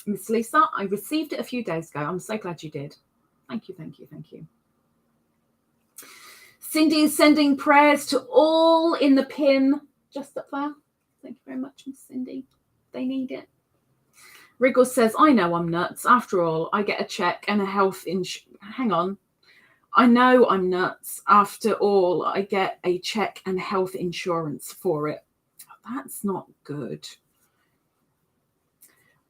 Miss Lisa, I received it a few days ago. I'm so glad you did. Thank you. Cindy is sending prayers to all in the pin just up there. Thank you very much, Miss Cindy. They need it. Riggles says, I know I'm nuts. After all, I get a check and a health insurance. Hang on. I know I'm nuts. After all, I get a check and health insurance for it. That's not good.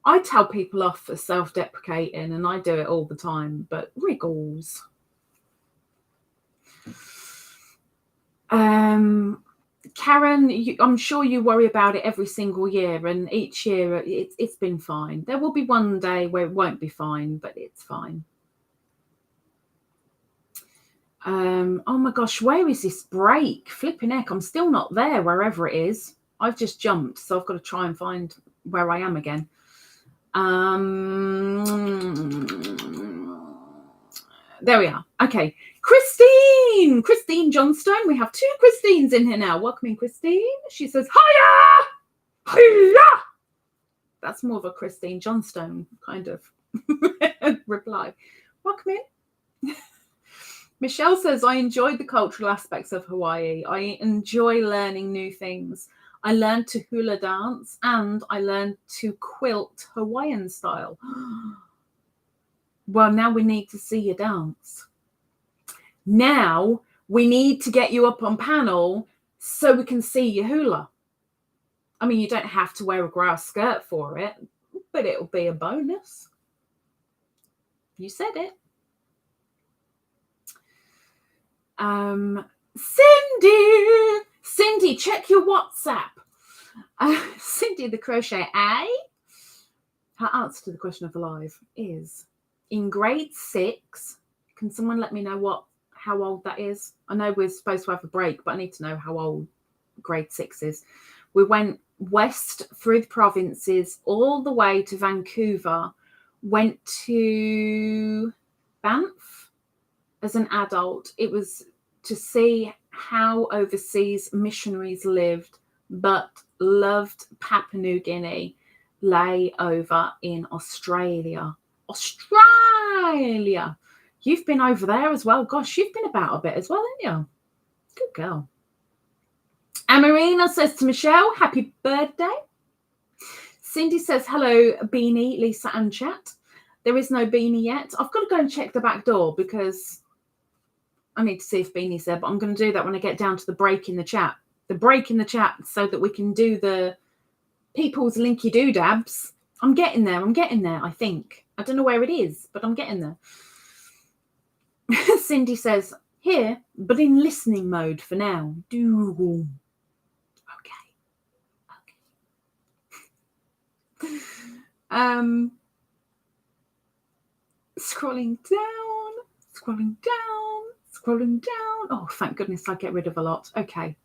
I tell people off for self-deprecating, and I do it all the time, but Riggles. Karen, I'm sure you worry about it every single year, and each year it's been fine. There will be one day where it won't be fine, but it's fine. Oh my gosh, where is this break? Flipping heck, I'm still not there, wherever it is. I've just jumped, so I've got to try and find where I am again. There we are. Okay. Christine Johnstone. We have 2 Christines in here now. Welcome in, Christine. She says, hiya! That's more of a Christine Johnstone kind of reply. Welcome in. Michelle says, I enjoyed the cultural aspects of Hawaii. I enjoy learning new things. I learned to hula dance and I learned to quilt Hawaiian style. Well, now we need to see you dance. Now we need to get you up on panel so we can see your hula. I mean, you don't have to wear a grass skirt for it, but it'll be a bonus. You said it. Cindy, check your WhatsApp. Cindy the crochet her answer to the question of the live is in grade 6. Can someone let me know how old that is? I know we're supposed to have a break, but I need to know how old grade 6 is. We went west through the provinces all the way to Vancouver, went to Banff as an adult. It was to see how overseas missionaries lived, but loved Papua New Guinea, lay over in Australia. You've been over there as well. Gosh, you've been about a bit as well, haven't you? Good girl. Amarina says to Michelle, happy birthday. Cindy says, hello, Beany, Lisa and chat. There is no Beany yet. I've got to go and check the back door because I need to see if Beany's there, but I'm going to do that when I get down to the break in the chat. The break in the chat so that we can do the people's linky doodabs. I'm getting there, I think. I don't know where it is, but I'm getting there. Cindy says, here, but in listening mode for now. Okay. Scrolling down. Oh, thank goodness I get rid of a lot. Okay.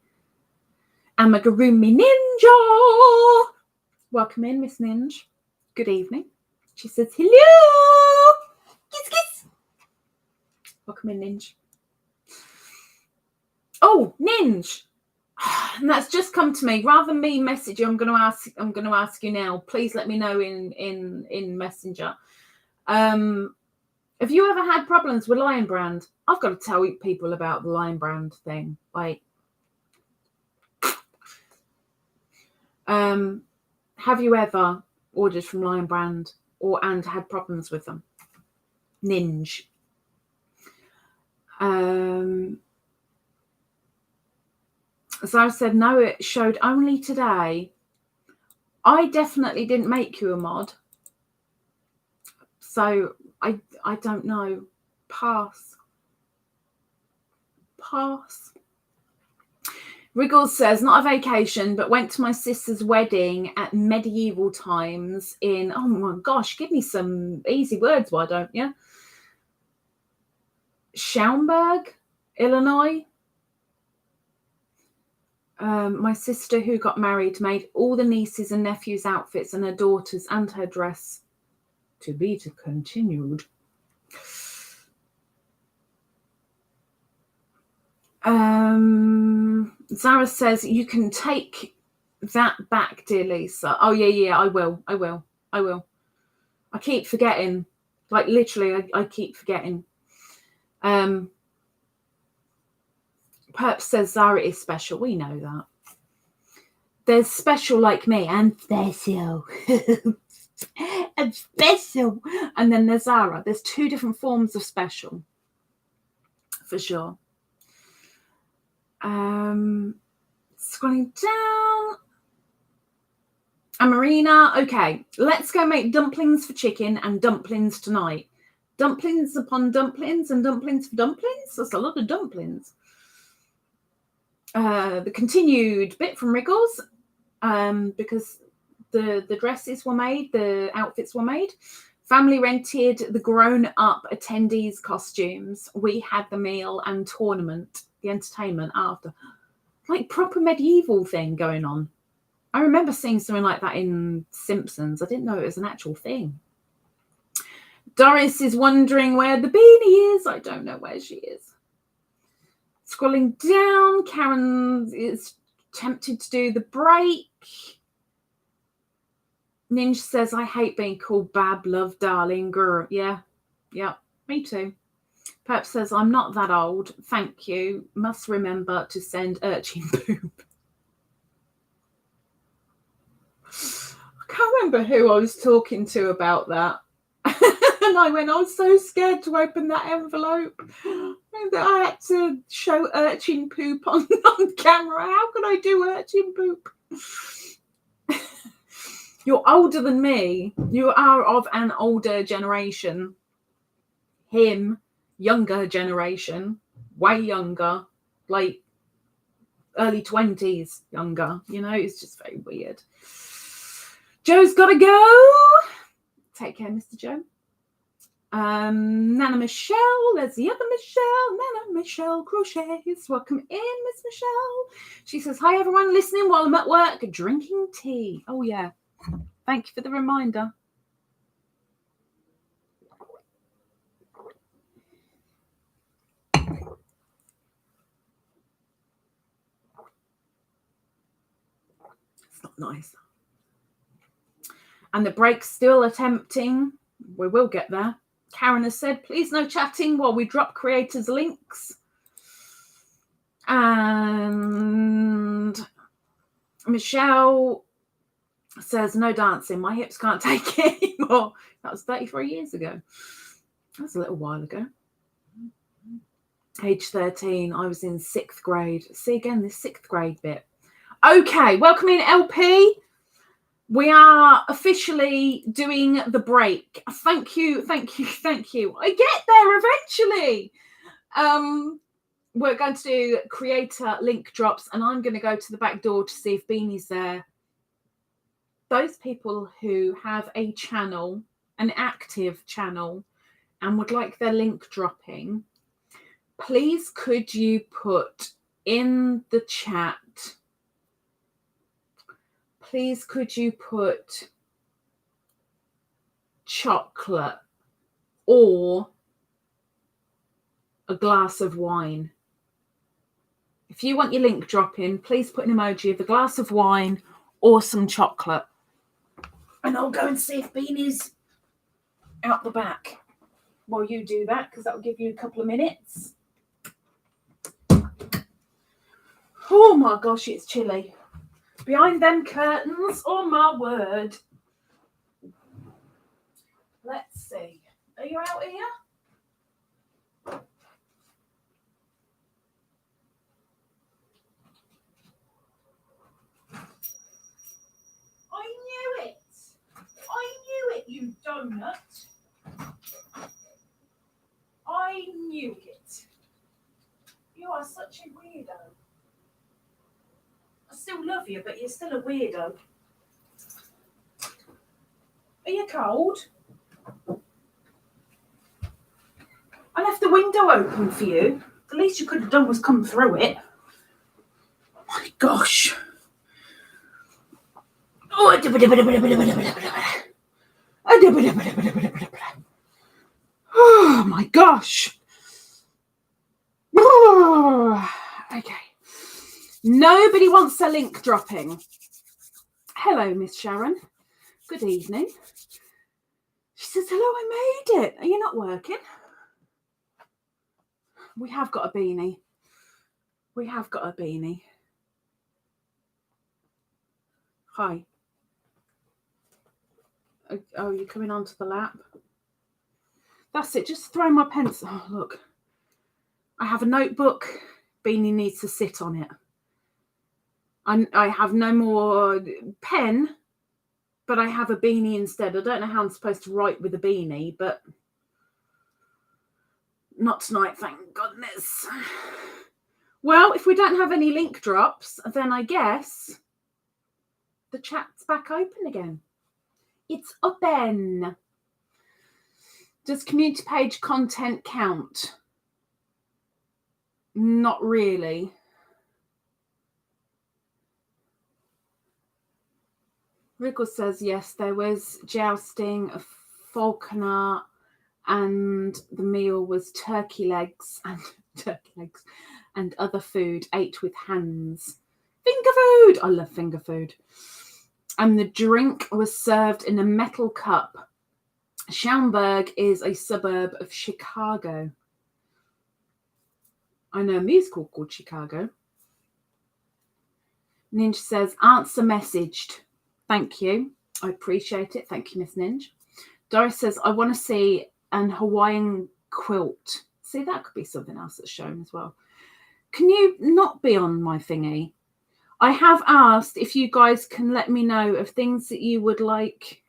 Amagurumi Ninja. Welcome in, Miss Ninja. Good evening. She says, hello. Kiss. Welcome in, Ninja. Oh, Ninja. And that's just come to me. Rather than me message you, I'm going to ask you now. Please let me know in Messenger. Have you ever had problems with Lionbrand? I've got to tell people about the Lionbrand thing. Like, have you ever ordered from Lionbrand and had problems with them? Ninja. As I said, no, it showed only today. I definitely didn't make you a mod. So I don't know. Pass. Riggles says, not a vacation, but went to my sister's wedding at medieval times in, oh my gosh, give me some easy words, why don't you? Schaumburg, Illinois. My sister who got married made all the nieces and nephews' outfits and her daughters and her dress. To be continued. Zara says, you can take that back, dear Lisa. Oh, yeah, I will. I keep forgetting. Like, literally, I keep forgetting. Purp says Zara is special. We know that. There's special like me and special. And special. And then there's Zara. There's two different forms of special. For sure. Scrolling down. And Marina, okay, let's go make dumplings for chicken and dumplings tonight. Dumplings upon dumplings and dumplings for dumplings. That's a lot of dumplings. The continued bit from Riggles, because the dresses were made, the outfits were made. Family rented the grown-up attendees' costumes. We had the meal and tournament, the entertainment after. Like proper medieval thing going on. I remember seeing something like that in Simpsons. I didn't know it was an actual thing. Doris is wondering where the Beany is. I don't know where she is. Scrolling down, Karen is tempted to do the break. Ninja says, I hate being called Bab, love, darling, girl. Yeah, me too. Purp says, I'm not that old. Thank you. Must remember to send urchin poop. I can't remember who I was talking to about that. And I was so scared to open that envelope that I had to show urchin poop on camera. How can I do urchin poop? You're older than me. You are of an older generation. Him, younger generation, way younger, like early 20s younger. You know, it's just very weird. Joe's got to go. Take care, Mr. Joe. Nana Michelle, there's the other Michelle. Nana Michelle Crochets. Welcome in, Miss Michelle. She says, hi, everyone listening while I'm at work drinking tea. Oh, yeah. Thank you for the reminder. It's not nice. And the break's still attempting. We will get there. Karen has said, please no chatting while we drop creators' links. And Michelle says, no dancing. My hips can't take it anymore. That was 33 years ago. That's a little while ago. age 13. I was in 6th grade. See again, this 6th grade bit. Okay, welcome in LP. We are officially doing the break. Thank you, thank you, thank you. I get there eventually. We're going to do creator link drops, and I'm going to go to the back door to see if Beany's there. Those people who have a channel, an active channel, and would like their link dropping, please could you put in the chat, please could you put chocolate or a glass of wine. If you want your link dropping, please put an emoji of a glass of wine or some chocolate. And I'll go and see if Beany's out the back while you do that, because that will give you a couple of minutes. Oh my gosh, it's chilly. Behind them curtains, oh my word. Let's see. Are you out here? I knew it. I knew it, you donut. I knew it. You are such a weirdo. I still love you, but you're still a weirdo. Are you cold? I left the window open for you. The least you could have done was come through it. Oh my gosh. Oh my gosh. Okay. Nobody wants a link dropping. Hello, Miss Sharon. Good evening. She says, hello, I made it. Are you not working? We have got a beanie. We have got a beanie. Hi. Oh, you're coming onto the lap? That's it. Just throw my pencil. Oh, look. I have a notebook. Beany needs to sit on it. I have no more pen, but I have a beanie instead. I don't know how I'm supposed to write with a beanie, but not tonight, thank goodness. Well, if we don't have any link drops, then I guess the chat's back open again. It's open. Does community page content count? Not really. Riggles says yes, there was jousting, a falconer, and the meal was turkey legs and other food ate with hands. Finger food! I love finger food. And the drink was served in a metal cup. Schaumburg is a suburb of Chicago. I know a musical called Chicago. Ninja says, answer messaged. Thank you. I appreciate it. Thank you, Miss Ninja. Doris says, I want to see an Hawaiian quilt. See, that could be something else that's shown as well. Can you not be on my thingy? I have asked if you guys can let me know of things that you would like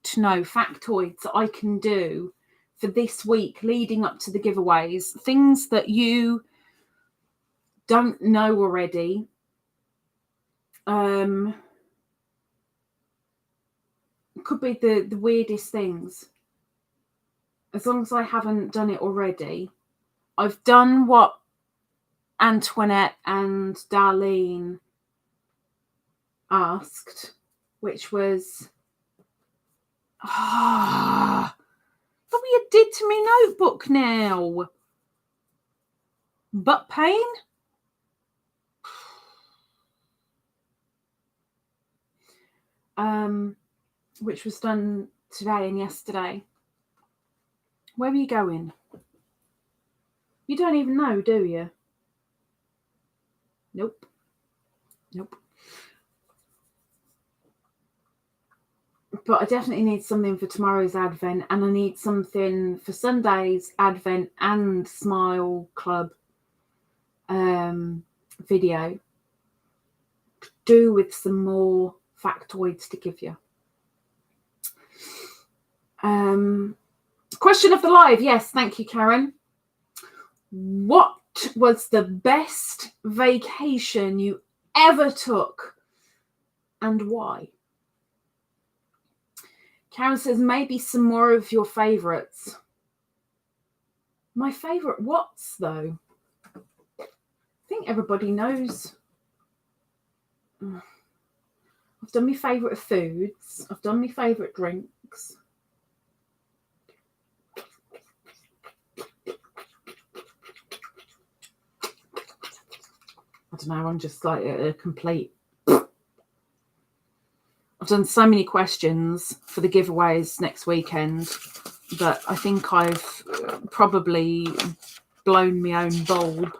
to know, factoids that I can do for this week leading up to the giveaways, things that you don't know already. Could be the weirdest things. As long as I haven't done it already. I've done what Antoinette and Darlene asked, which was look what you did to me notebook now. Butt pain? Which was done today and yesterday. Where are you going? You don't even know, do you? Nope. Nope. But I definitely need something for tomorrow's Advent, and I need something for Sunday's Advent and Smile Club video. Do with some more factoids to give you. Question of the live. Yes, thank you, Karen. What was the best vacation you ever took and why? Karen says maybe some more of your favourites. My favourite what's though? I think everybody knows. I've done my favourite foods. I've done my favourite drinks. I don't know, I'm just like a complete... I've done so many questions for the giveaways next weekend that I think I've probably blown my own bulb.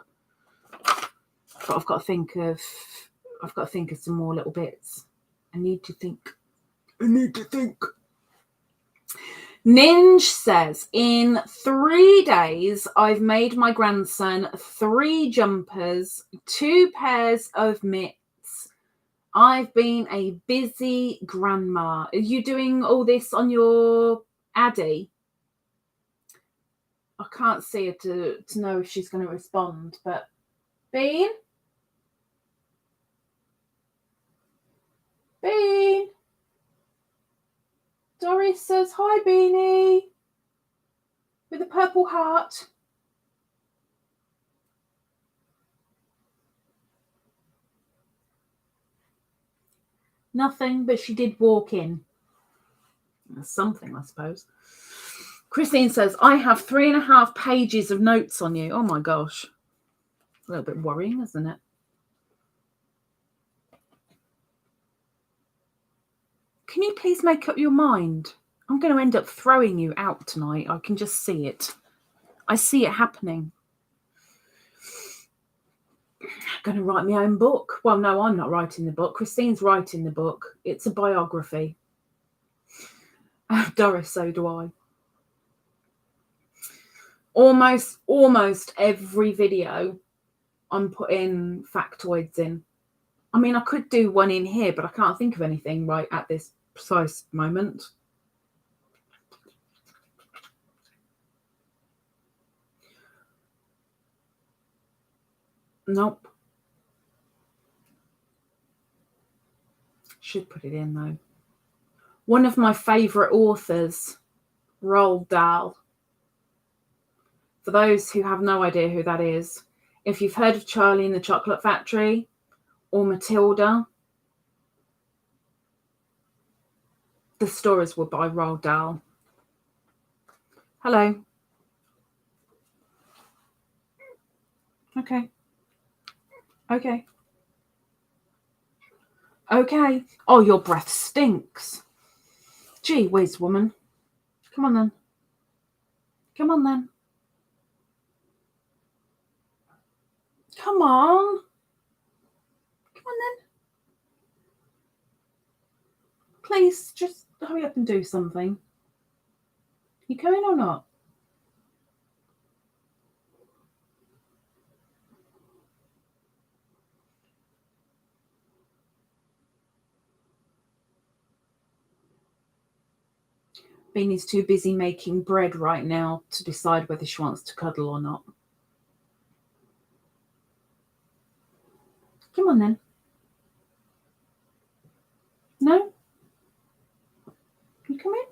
But I've got to think of some more little bits. I need to think. Ninja says, in 3 days, I've made my grandson 3 jumpers, 2 pairs of mitts. I've been a busy grandma. Are you doing all this on your Addy? I can't see her to know if she's going to respond, but Bean? Bean? Doris says, hi, Beany, with a purple heart. Nothing, but she did walk in. That's something, I suppose. Christine says, I have 3.5 pages of notes on you. Oh, my gosh. A little bit worrying, isn't it? Can you please make up your mind? I'm going to end up throwing you out tonight. I can just see it. I see it happening. I'm going to write my own book. Well, no, I'm not writing the book. Christine's writing the book. It's a biography. Doris, so do I. Almost every video I'm putting factoids in. I mean, I could do one in here, but I can't think of anything right at this precise moment. Nope. Should put it in, though. One of my favourite authors, Roald Dahl. For those who have no idea who that is, if you've heard of Charlie and the Chocolate Factory or Matilda, the stories were by Roald Dahl. Hello. Okay. Okay. Okay. Oh, your breath stinks. Gee whiz, woman. Come on then. Come on then. Come on. Come on then. Please, just hurry up and do something. You coming or not? Beanie's too busy making bread right now to decide whether she wants to cuddle or not. Come on then. No? You come in?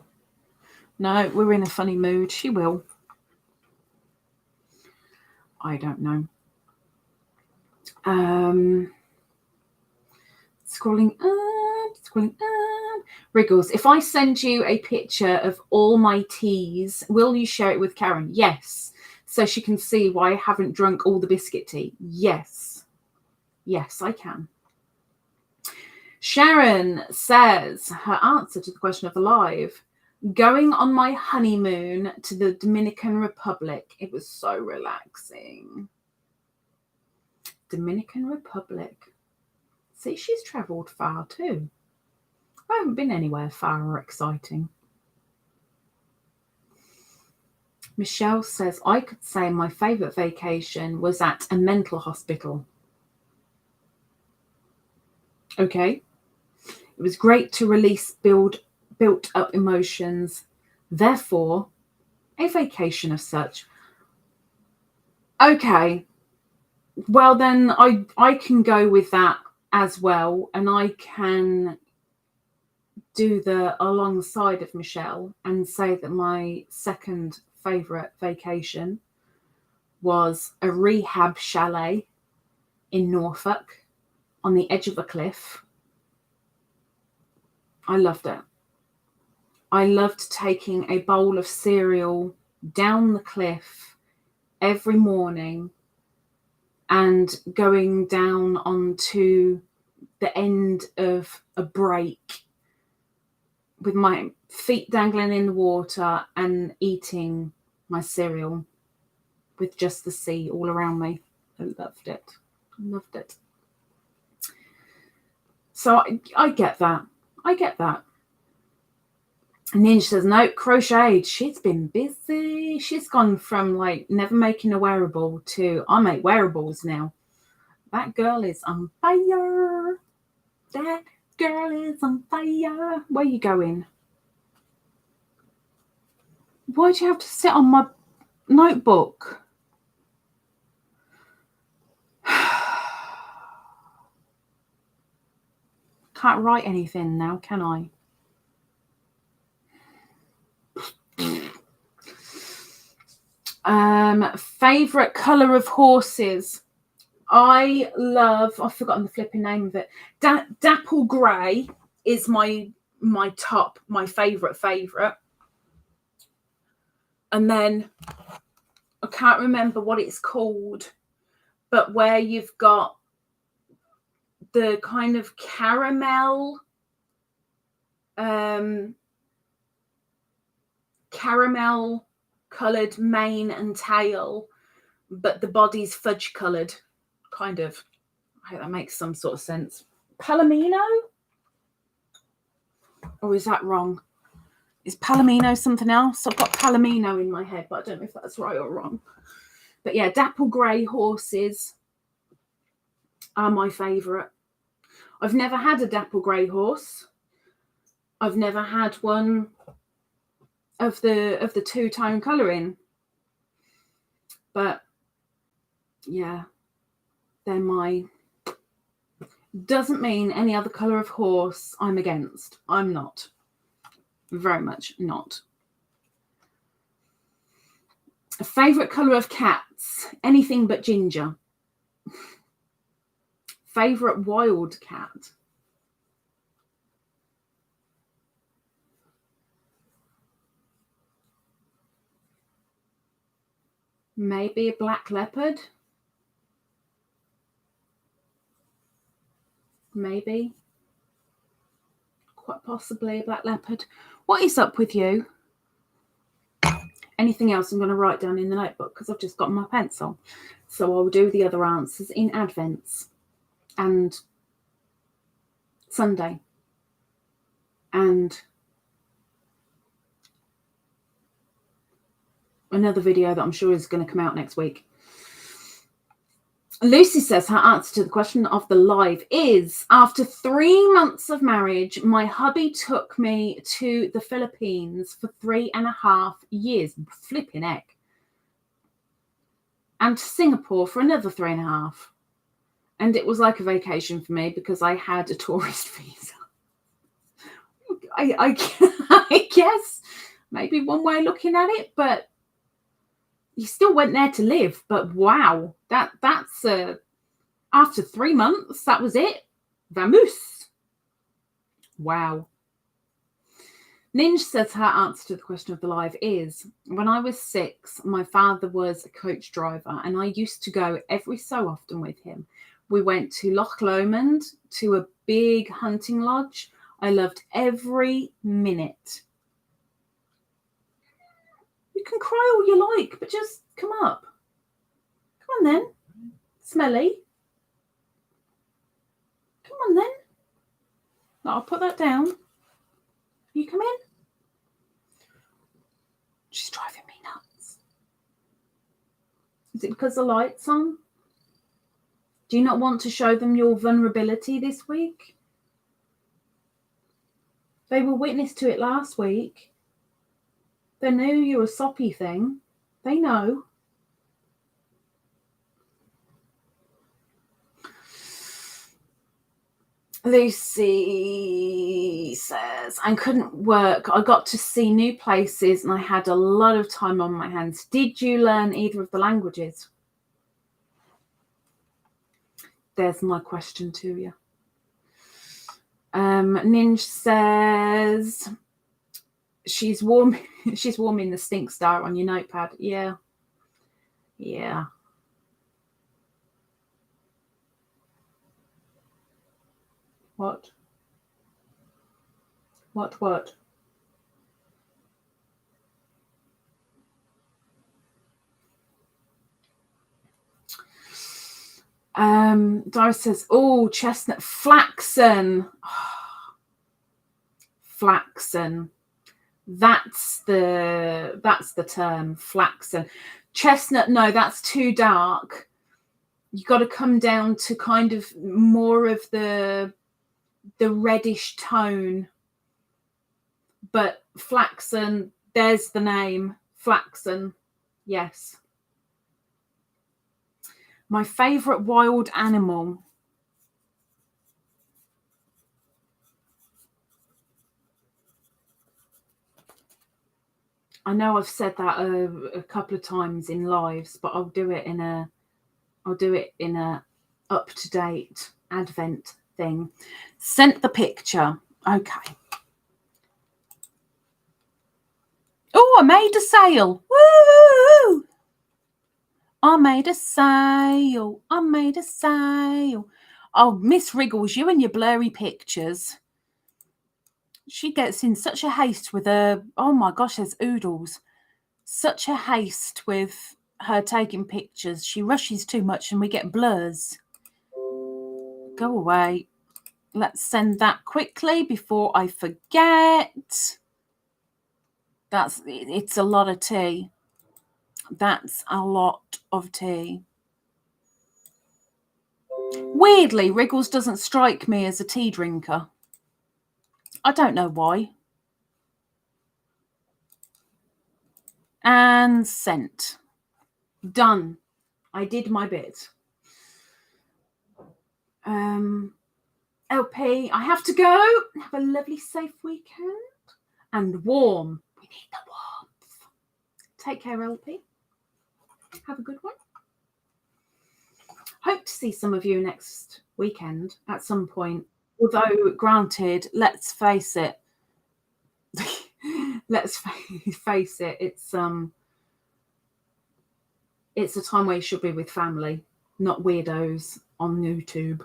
No, we're in a funny mood. She will. I don't know. Scrolling up. Riggles, if I send you a picture of all my teas, will you share it with Karen? Yes. So she can see why I haven't drunk all the biscuit tea. Yes. Yes, I can. Sharon says her answer to the question of the live. Going on my honeymoon to the Dominican Republic. It was so relaxing. Dominican Republic. See, she's travelled far too. I haven't been anywhere far or exciting. Michelle says, I could say my favourite vacation was at a mental hospital. Okay. It was great to release built up emotions. Therefore, a vacation of such. Okay. Well, then I can go with that as well. And I can do the alongside of Michelle and say that my second favourite vacation was a rehab chalet in Norfolk on the edge of a cliff. I loved it. I loved taking a bowl of cereal down the cliff every morning and going down onto the end of a break with my feet dangling in the water and eating my cereal with just the sea all around me. I loved it. Loved it. So I get that. I get that. And then she says, no, crocheted. She's been busy. She's gone from like never making a wearable to I make wearables now. That girl is on fire. That girl is on fire. Where are you going? Why do you have to sit on my notebook? Can't write anything now, can I? Favorite color of horses. I've forgotten the flipping name of it. Dapple grey is my favorite. And then I can't remember what it's called, but where you've got the kind of caramel coloured mane and tail, but the body's fudge coloured, kind of. I hope that makes some sort of sense. Palomino? Or is that wrong? Is Palomino something else? I've got Palomino in my head, but I don't know if that's right or wrong. But yeah, dapple grey horses are my favourite. I've never had a dapple grey horse. I've never had one of the two-tone colouring. But yeah, they're my... Doesn't mean any other colour of horse I'm against. I'm not. Very much not. A favourite colour of cats? Anything but ginger. Favourite wild cat? Maybe a black leopard. Maybe. Quite possibly a black leopard. What is up with you? Anything else I'm going to write down in the notebook because I've just got my pencil. So I'll do the other answers in advents and Sunday and another video that I'm sure is going to come out next week. Lucy says her answer to the question of the live is, after 3 months of marriage, my hubby took me to the Philippines for 3.5 years. Flipping heck. And to Singapore for another 3.5. And it was like a vacation for me because I had a tourist visa. I guess maybe one way of looking at it, but you still went there to live. But wow, that's after 3 months, that was it. Vamos. Wow. Ninja says her answer to the question of the live is, when I was 6, my father was a coach driver and I used to go every so often with him. We went to Loch Lomond, to a big hunting lodge. I loved every minute. You can cry all you like, but just come up. Come on then. Smelly. Come on then. I'll put that down. You come in? She's driving me nuts. Is it because the light's on? Do you not want to show them your vulnerability this week? They were witness to it last week. They knew you were a soppy thing. They know. Lucy says, I couldn't work. I got to see new places and I had a lot of time on my hands. Did you learn either of the languages? There's my question to you. Ninja says she's warming the stink star on your notepad. Yeah. What? Doris says, oh, chestnut flaxen. Flaxen. That's the term, flaxen. Chestnut, no, that's too dark. You got to come down to kind of more of the reddish tone. But flaxen, there's the name, flaxen. Yes. My favorite wild animal. I know I've said that a couple of times in lives, but I'll do it in a up-to-date Advent thing. Sent the picture. Okay. Oh, I made a sale. Woo! I made a sale. Oh, Miss Riggles, you and your blurry pictures. She gets in such a haste with her. Oh my gosh, there's oodles. Such a haste with her taking pictures. She rushes too much and we get blurs. Go away. Let's send that quickly before I forget. It's a lot of tea. That's a lot of tea. Weirdly, Riggles doesn't strike me as a tea drinker. I don't know why. And sent. Done. I did my bit. LP, I have to go. Have a lovely, safe weekend. And warm. We need the warmth. Take care, LP. Have a good one. Hope to see some of you next weekend at some point. Although, granted, let's face it. It's a time where you should be with family, not weirdos on YouTube.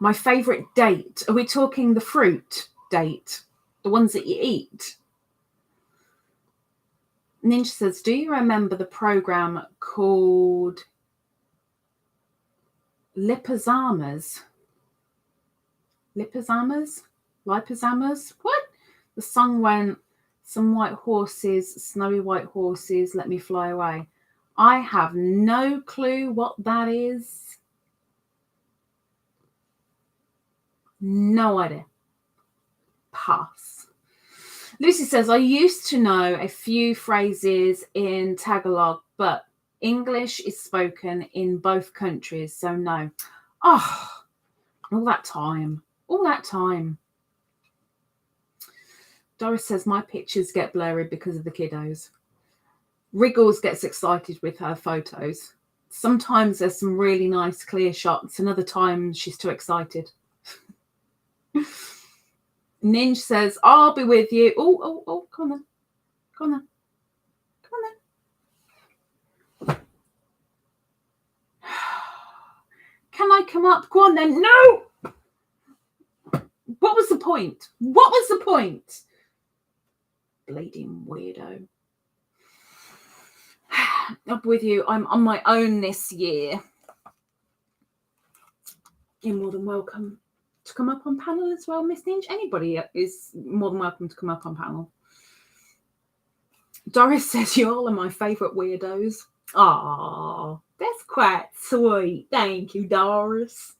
My favorite date. Are we talking the fruit date? The ones that you eat? Ninja says, do you remember the program called Lipozamas? Lipozamas? What? The song went, some white horses, snowy white horses, let me fly away. I have no clue what that is. No idea. Pass. Lucy says, I used to know a few phrases in Tagalog, but English is spoken in both countries, so no. Oh, all that time. Doris says, my pictures get blurry because of the kiddos. Riggles gets excited with her photos. Sometimes there's some really nice clear shots, and other times she's too excited. Ninja says, I'll be with you. Oh, come on then. Can I come up? Go on then. No! What was the point? Bleeding weirdo. Up with you. I'm on my own this year. You're more than welcome to come up on panel as well, Miss Ninja. Anybody is more than welcome to come up on panel. Doris says, you all are my favourite weirdos. Oh, that's quite sweet. Thank you, Doris.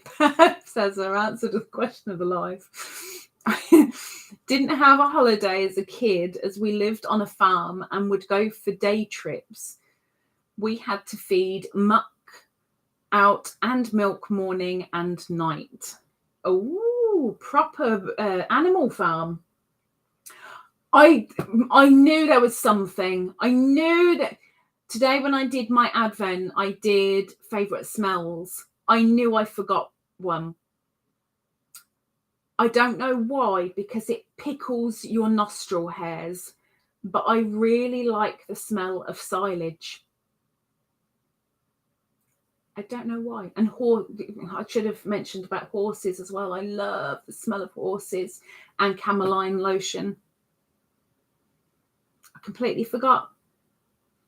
Purp says her answer to the question of the life. Didn't have a holiday as a kid as we lived on a farm and would go for day trips. We had to feed muck out and milk morning and night. Oh, proper animal farm. I knew there was something. I knew that today when I did my advent, I did favourite smells. I knew I forgot one. I don't know why, because it pickles your nostril hairs, but I really like the smell of silage. I don't know why. And I should have mentioned about horses as well. I love the smell of horses and cameline lotion. I completely forgot.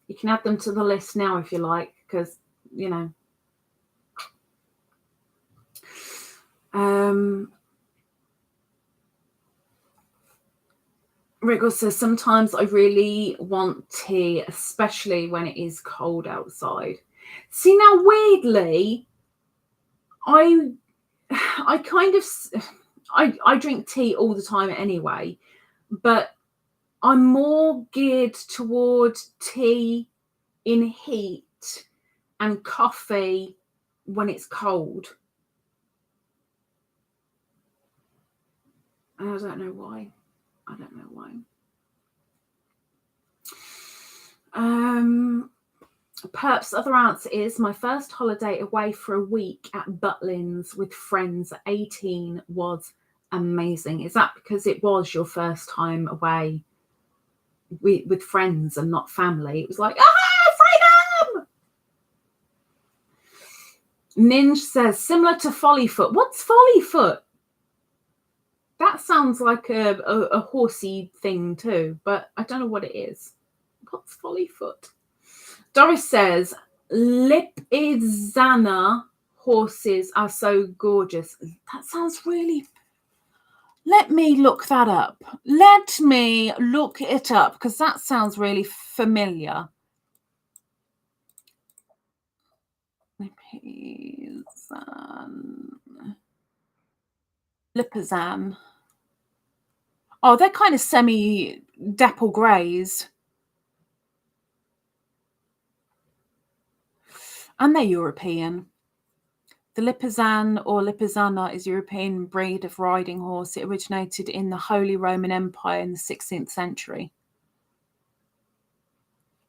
You can add them to the list now if you like, because, you know. Riggles says, sometimes I really want tea, especially when it is cold outside. See, now weirdly, I drink tea all the time anyway, but I'm more geared toward tea in heat and coffee when it's cold. And I don't know why. I don't know why. Purp's other answer is, my first holiday away for a week at Butlins with friends at 18 was amazing. Is that because it was your first time away with friends and not family? It was like, freedom! Ninja says, similar to Follyfoot. What's Follyfoot? That sounds like a horsey thing too, but I don't know what it is. What's Follyfoot? Doris says, Lipizzaner horses are so gorgeous. That sounds really... Let me look that up. Let me look it up, because that sounds really familiar. Lipizan. Oh, they're kind of semi-dapple greys. And they're European. The Lipizan or Lipizzaner is a European breed of riding horse. It originated in the Holy Roman Empire in the 16th century.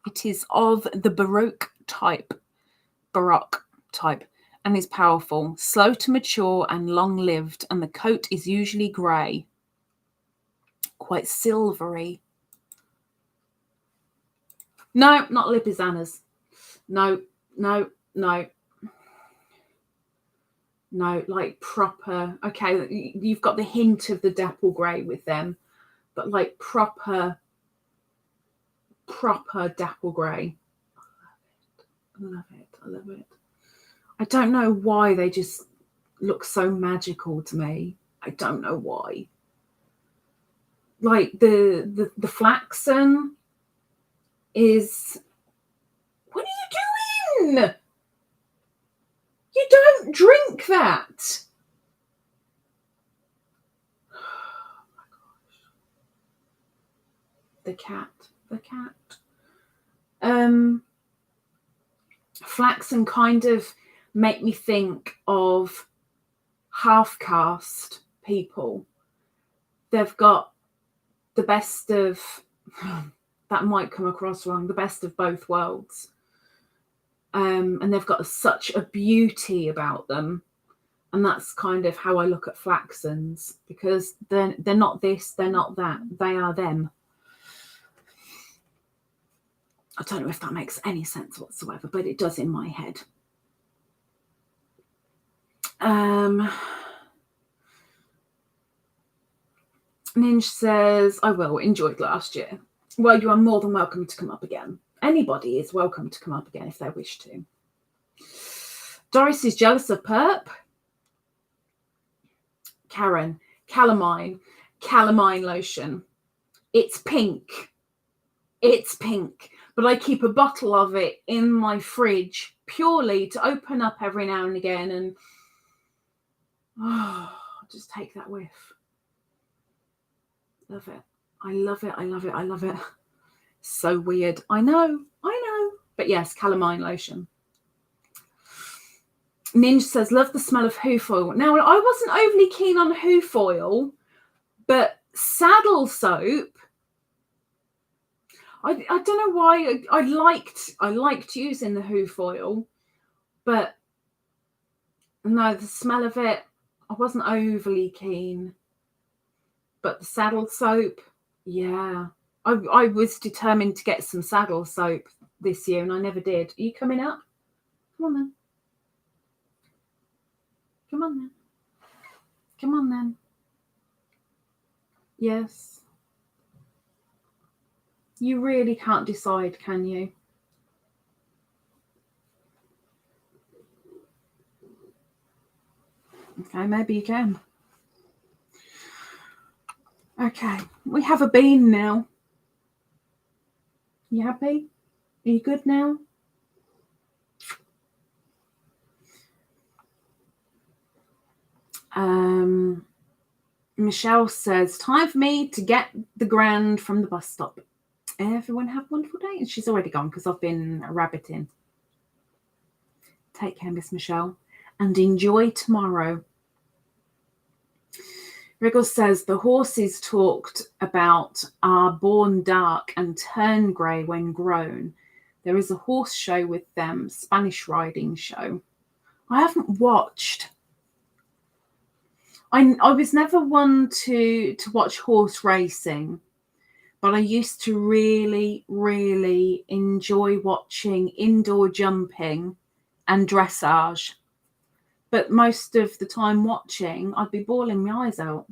It is of the Baroque type, and is powerful, slow to mature and long-lived, and the coat is usually grey, quite silvery. No, not Lipizzaners. No, like proper. Okay, you've got the hint of the dapple grey with them, but like proper dapple grey. I love it. I don't know why they just look so magical to me. I don't know why. Like the flaxen is... What are you doing? You don't drink that. Oh my gosh. The cat. Flaxen kind of make me think of half-caste people. They've got the best of... That might come across wrong. The best of both worlds. And they've got such a beauty about them, and that's kind of how I look at flaxens, because they're not this, they're not that, they are them. I don't know if that makes any sense whatsoever, but it does in my head. Ninja says, I will, enjoyed last year. Well, you are more than welcome to come up again. Anybody is welcome to come up again if they wish to. Doris is jealous of Purp. Karen, calamine lotion. It's pink. It's pink. But I keep a bottle of it in my fridge purely to open up every now and again and just take that whiff. Love it. I love it. I love it. I love it. So weird. I know. But yes, calamine lotion. Ninja says, love the smell of hoof oil. Now, I wasn't overly keen on hoof oil, but saddle soap, I don't know why I liked using the hoof oil, but no, the smell of it, I wasn't overly keen. But the saddle soap, yeah. I was determined to get some saddle soap this year and I never did. Are you coming up? Come on then. Come on then. Come on then. Yes. You really can't decide, can you? Okay, maybe you can. Okay, we have a bean now. You happy? Are you good now? Michelle says, time for me to get the grand from the bus stop. Everyone have a wonderful day. And she's already gone because I've been rabbiting. Take care, Miss Michelle. And enjoy tomorrow. Riggles says, the horses talked about are born dark and turn grey when grown. There is a horse show with them, Spanish riding show. I haven't watched. I was never one to watch horse racing, but I used to really, really enjoy watching indoor jumping and dressage. But most of the time watching, I'd be bawling my eyes out.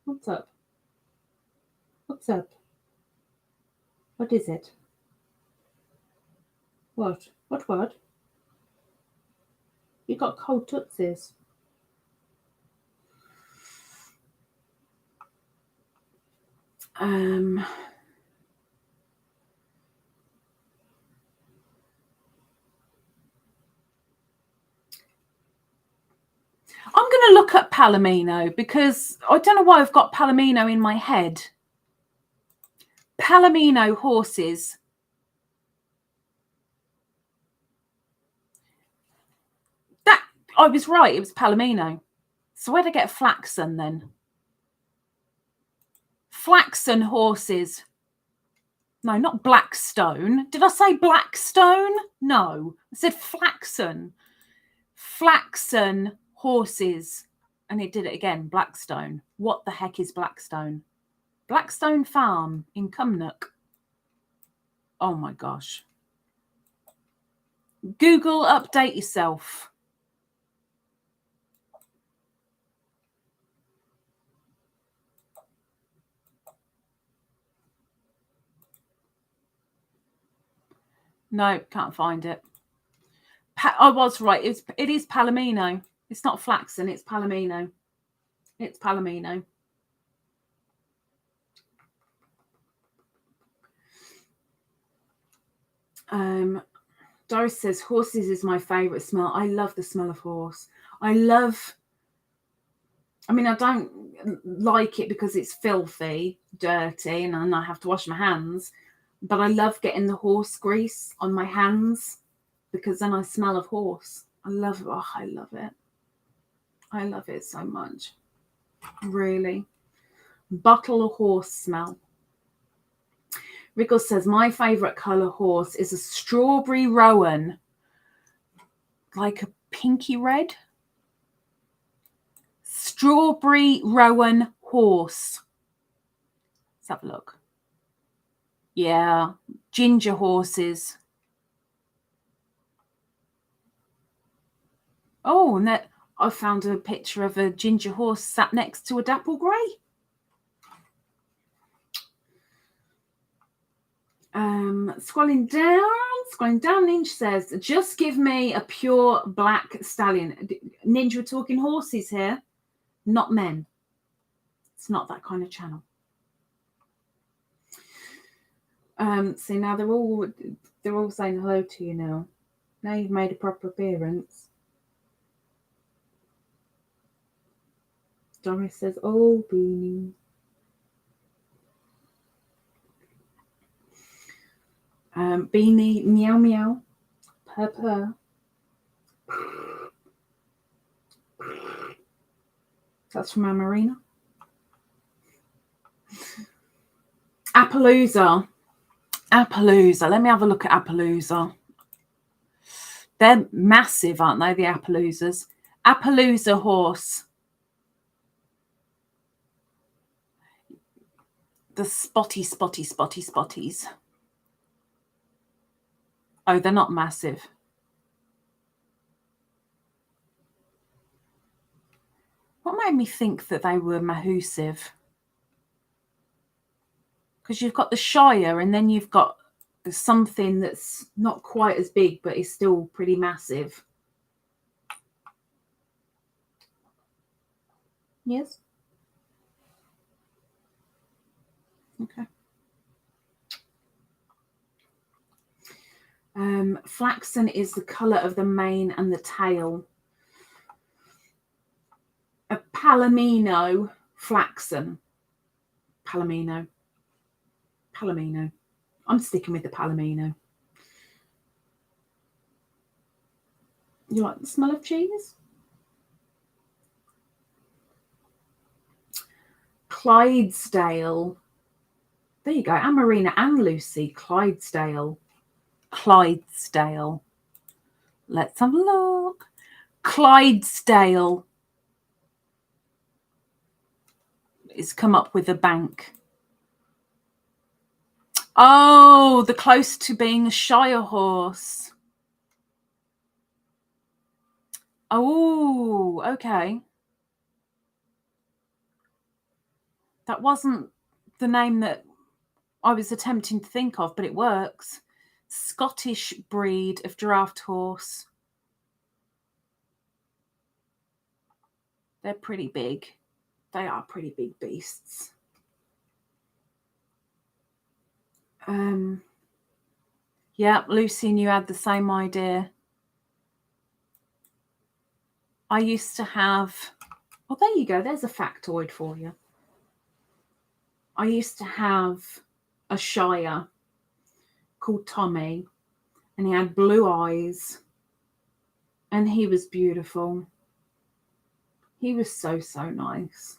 What's up? What's up? What is it? What? What? You got cold tootsies. I'm going to look at Palomino because I don't know why I've got Palomino in my head. Palomino horses. That I was right. It was Palomino. So where'd I get flaxen then? Flaxen horses. No, not Blackstone. Did I say Blackstone? No, I said flaxen. Flaxen horses. And it did it again, Blackstone. What the heck is Blackstone? Blackstone Farm in Cumnock. Oh my gosh. Google, update yourself. No, can't find it. I was right. It is Palomino. It's not flaxen. It's Palomino. It's Palomino. Doris says, horses is my favourite smell. I love the smell of horse. I mean, I don't like it because it's filthy, dirty, and I have to wash my hands. But I love getting the horse grease on my hands because then I smell of horse. I love it. Oh, I love it. I love it so much. Really. Bottle of horse smell. Riggles says, my favourite colour horse is a strawberry rowan. Like a pinky red. Strawberry rowan horse. Let's have a look. Yeah, ginger horses. Oh, and that I found a picture of a ginger horse sat next to a dapple grey. Scrolling down, Ninja says, just give me a pure black stallion. Ninja, we're talking horses here. not men. It's not that kind of channel. See, now they're all saying hello to you now. Now you've made a proper appearance. Doris says, oh, Beany. Beany, meow meow, purr purr. That's from Marina. Appaloosa. Let me have a look at Appaloosa. They're massive, aren't they, the Appaloosas? Appaloosa horse. The spotties. Oh, they're not massive. What made me think that they were massive? Because you've got the Shire and then you've got something that's not quite as big but is still pretty massive. Yes? Okay. Flaxen is the colour of the mane and the tail. A palomino flaxen. Palomino. I'm sticking with the palomino. You like the smell of cheese? Clydesdale. There you go. And Marina and Lucy. Clydesdale. Let's have a look. Clydesdale. It's come up with a bank. Oh, the close to being a Shire horse. Oh, okay. That wasn't the name that I was attempting to think of, but it works. Scottish breed of draft horse. They're pretty big. They are pretty big beasts. Yeah, Lucy and you had the same idea. I used to have, well, there you go. There's a factoid for you. I used to have a Shire called Tommy, and he had blue eyes, and he was beautiful. He was so nice.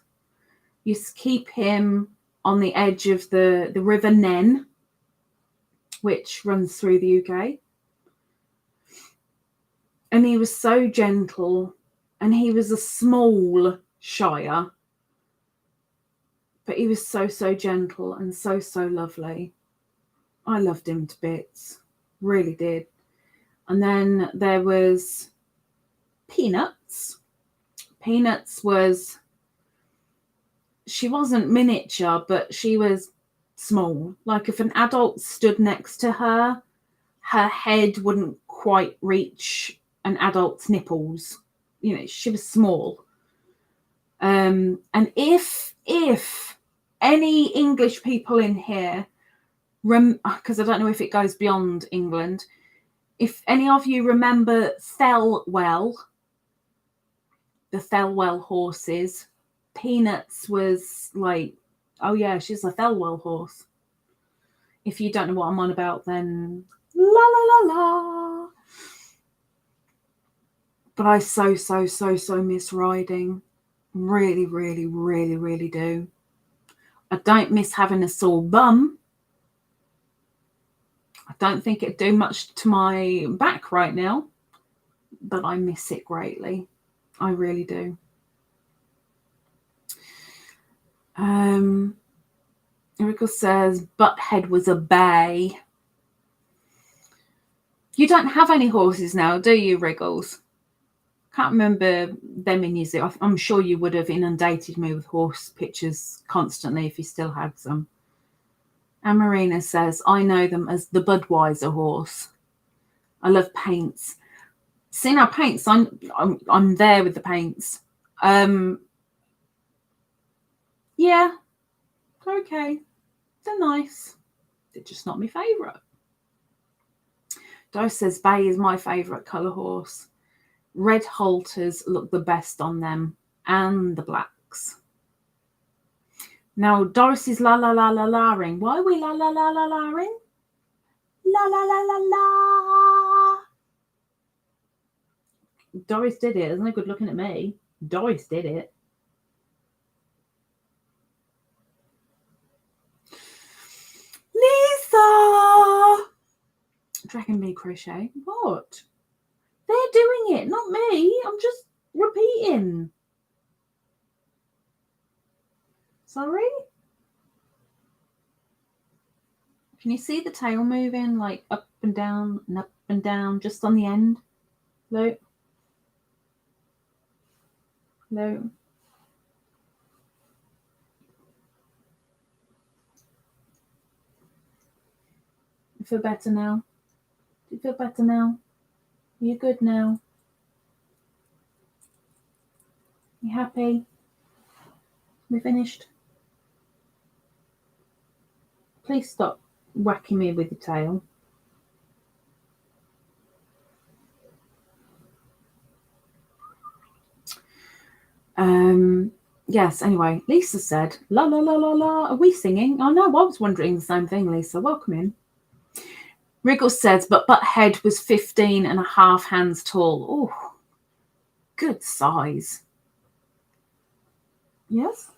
Used to keep him on the edge of the River Nen, which runs through the UK. And he was so gentle, and he was a small Shire, but he was so gentle and so lovely. I loved him to bits, really did. And then there was Peanuts. Peanuts was, she wasn't miniature, but she was small. Like if an adult stood next to her, her head wouldn't quite reach an adult's nipples. You know, she was small. And if any English people in here, because I don't know if it goes beyond England, if any of you remember Thelwell, the Thelwell horses, Peanuts was like, oh yeah, she's a Thelwell horse. If you don't know what I'm on about, then la la la la. But I so miss riding. Really do. I don't miss having a sore bum. I don't think it'd do much to my back right now, but I miss it greatly. I really do. Riggles says Butthead was a bay. You don't have any horses now, do you, Riggles? Can't remember them in New Zealand. I'm sure you would have inundated me with horse pictures constantly if you still had some. And Marina says, I know them as the Budweiser horse. I love paints. See now, paints, I'm there with the paints. Yeah, they're okay. They're nice. They're just not my favourite. Doris says Bay is my favourite colour horse. Red halters look the best on them, and the blacks. Now, Doris is la la la la la-ring. Why are we la la la la la-ring? La la la la la. Doris did it. Isn't it good looking at me? Doris did it. Lisa! Dragon Bee Crochet. What? They're doing it, not me. I'm just repeating. Sorry? Can you see the tail moving like up and down just on the end? Look. Look. You feel better now? Do you feel better now? Are you good now? You happy? We finished? Please stop whacking me with your tail. Yes, anyway, Lisa said, la la la la la, are we singing? Oh no, I was wondering the same thing, Lisa. Welcome in. Riggles says, but Butthead was 15 and a half hands tall. Oh, good size. Yes?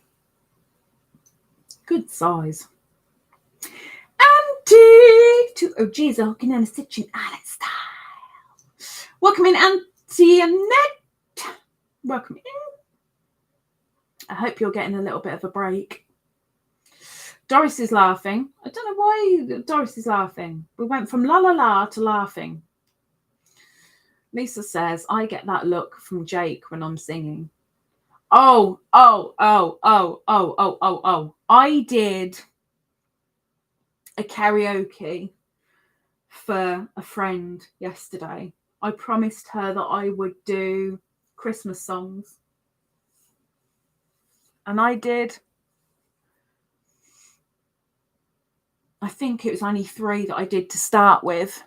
Good size. Auntie! Oh, geez, I'm hooking in a stitching Alex style. Welcome in, Auntie Annette. Welcome in. I hope you're getting a little bit of a break. Doris is laughing. I don't know why Doris is laughing. We went from la la la to laughing. Lisa says, I get that look from Jake when I'm singing. Oh. I did a karaoke for a friend yesterday. I promised her that I would do Christmas songs. And I did. I think it was only 3 that I did to start with.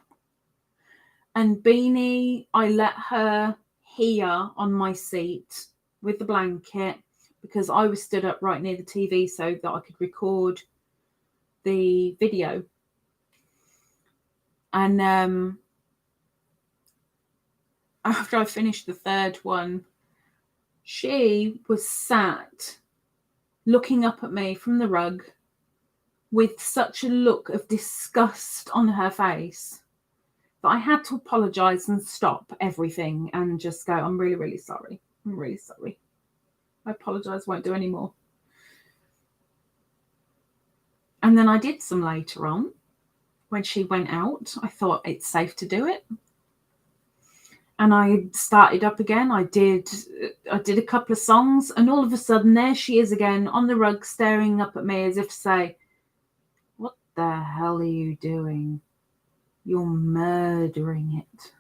And Beany, I let her here on my seat with the blanket because I was stood up right near the TV so that I could record the video. And after I finished the 3rd one, she was sat looking up at me from the rug with such a look of disgust on her face that I had to apologise and stop everything and just go, I'm really, really sorry. I'm really sorry. I apologise, won't do any more. And then I did some later on. When she went out, I thought it's safe to do it. And I started up again. I did a couple of songs, and all of a sudden there she is again on the rug staring up at me as if to say, what the hell are you doing? You're murdering it.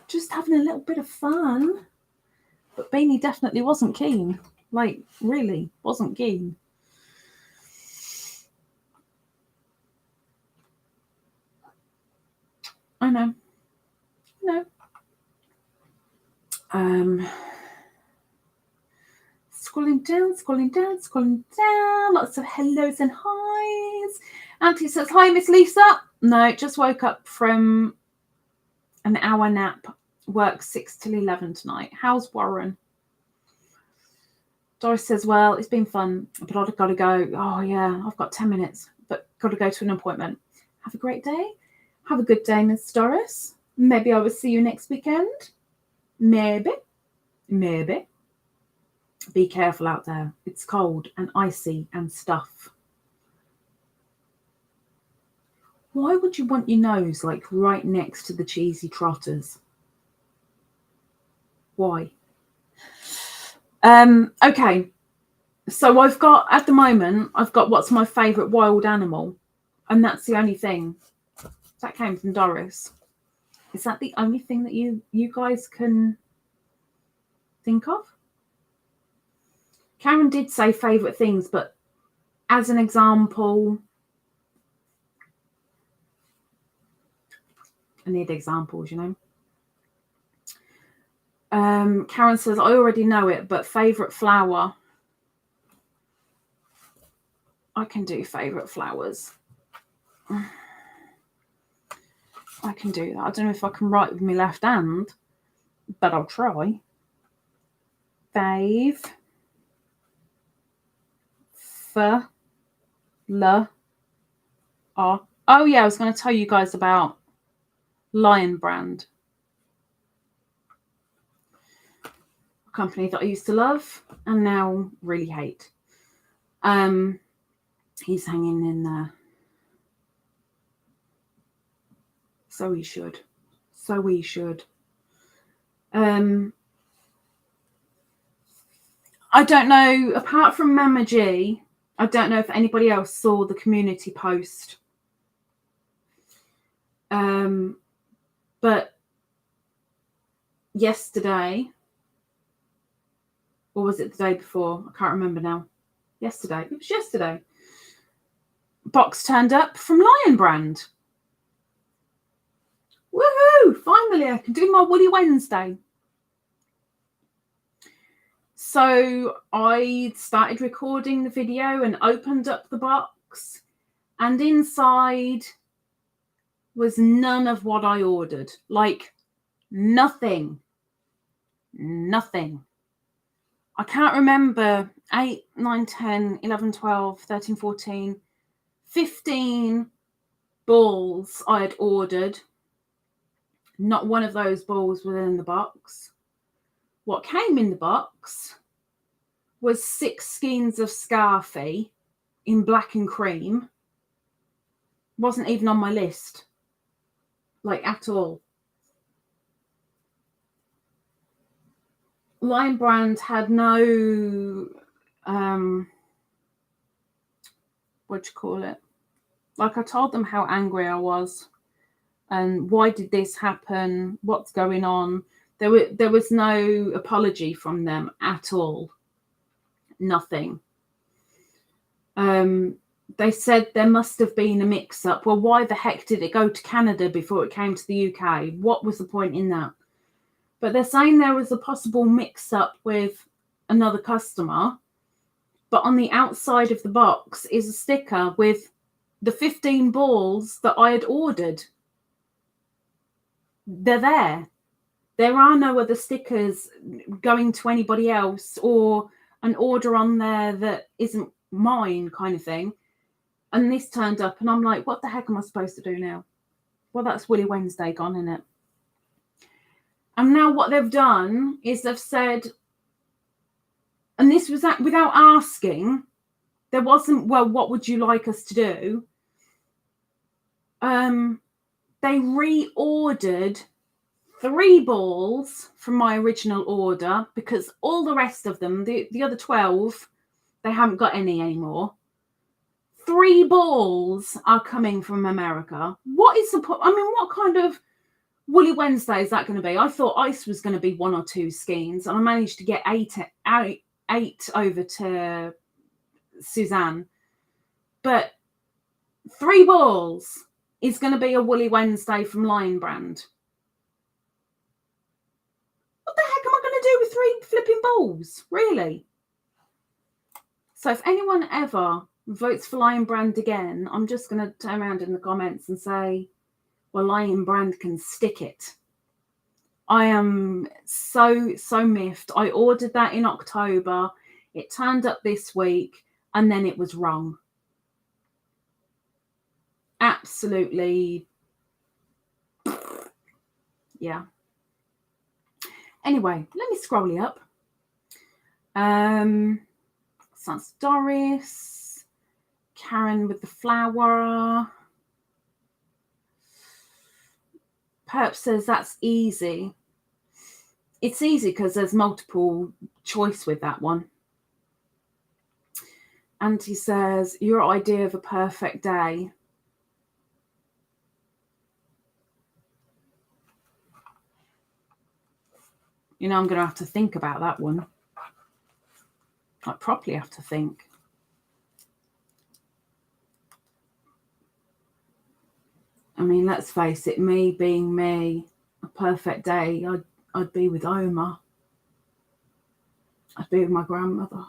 Just having a little bit of fun. But Beany definitely wasn't keen. Like, really wasn't keen. I know. No. Scrolling down. Lots of hellos and highs. Auntie says, hi, Miss Lisa. No, just woke up from an hour nap. Work 6 till 11 tonight. How's Warren? Doris says, well, it's been fun, but I've got to go. Oh, yeah, I've got 10 minutes, but got to go to an appointment. Have a great day. Have a good day, Miss Doris. Maybe I will see you next weekend. Maybe. Be careful out there. It's cold and icy and stuff. Why would you want your nose like right next to the cheesy trotters? Why? Okay. So I've got what's my favourite wild animal. And that's the only thing. That came from Doris. Is that the only thing that you guys can think of? Karen did say favourite things, but as an example, I need examples, you know. Karen says, I already know it, but favourite flower. I can do favourite flowers. I can do that. I don't know if I can write with my left hand, but I'll try. Fave. F. L. R. Oh, yeah, I was going to tell you guys about Lionbrand. A company that I used to love and now really hate. He's hanging in there. So he should. So we should. I don't know, apart from Mama G, I don't know if anybody else saw the community post. But yesterday, or was it the day before? I can't remember now. Yesterday. It was yesterday. Box turned up from Lionbrand. Woohoo! Finally, I can do my Woolly Wednesday. So I started recording the video and opened up the box, and inside was none of what I ordered. Like, nothing. Nothing. I can't remember 8, 9, 10, 11, 12, 13, 14, 15 balls I had ordered. Not one of those balls was in the box. What came in the box was 6 skeins of Scarfy in black and cream. Wasn't even on my list. Like, at all. Lionbrand had no, what do you call it? Like, I told them how angry I was and why did this happen? What's going on? There was no apology from them at all. Nothing. They said there must have been a mix-up. Well, why the heck did it go to Canada before it came to the UK? What was the point in that? But they're saying there was a possible mix-up with another customer. But on the outside of the box is a sticker with the 15 balls that I had ordered. They're there. There are no other stickers going to anybody else or an order on there that isn't mine, kind of thing. And this turned up and I'm like, what the heck am I supposed to do now? Well, that's Woolly Wednesday gone, isn't it? And now what they've done is they've said, and this was without asking, there wasn't, well, what would you like us to do? They reordered 3 balls from my original order because all the rest of them, the other 12, they haven't got any anymore. 3 balls are coming from America. What is the point? I mean, what kind of Woolly Wednesday is that going to be? I thought ice was going to be 1 or 2 skeins, and I managed to get 8 over to Suzanne. But 3 balls is going to be a Woolly Wednesday from Lionbrand. What the heck am I going to do with 3 flipping balls? Really? So if anyone ever votes for Lionbrand again, I'm just going to turn around in the comments and say, well, Lionbrand can stick it. I am so miffed. I ordered that in October. It turned up this week and then it was wrong. Absolutely. Yeah. Anyway, let me scroll you up. Sans Doris. Karen with the flower. Purp says that's easy. It's easy because there's multiple choice with that one. And he says, your idea of a perfect day. You know, I'm going to have to think about that one. I properly have to think. I mean, let's face it, me being me, a perfect day, I'd be with Oma. I'd be with my grandmother.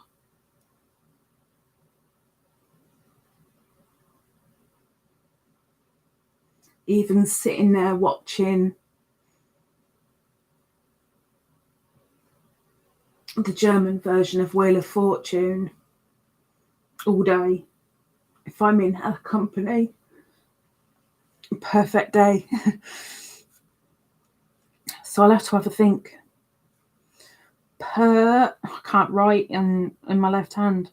Even sitting there watching the German version of Wheel of Fortune all day. If I'm in her company, perfect day. So I'll have to have a think. I can't write in my left hand.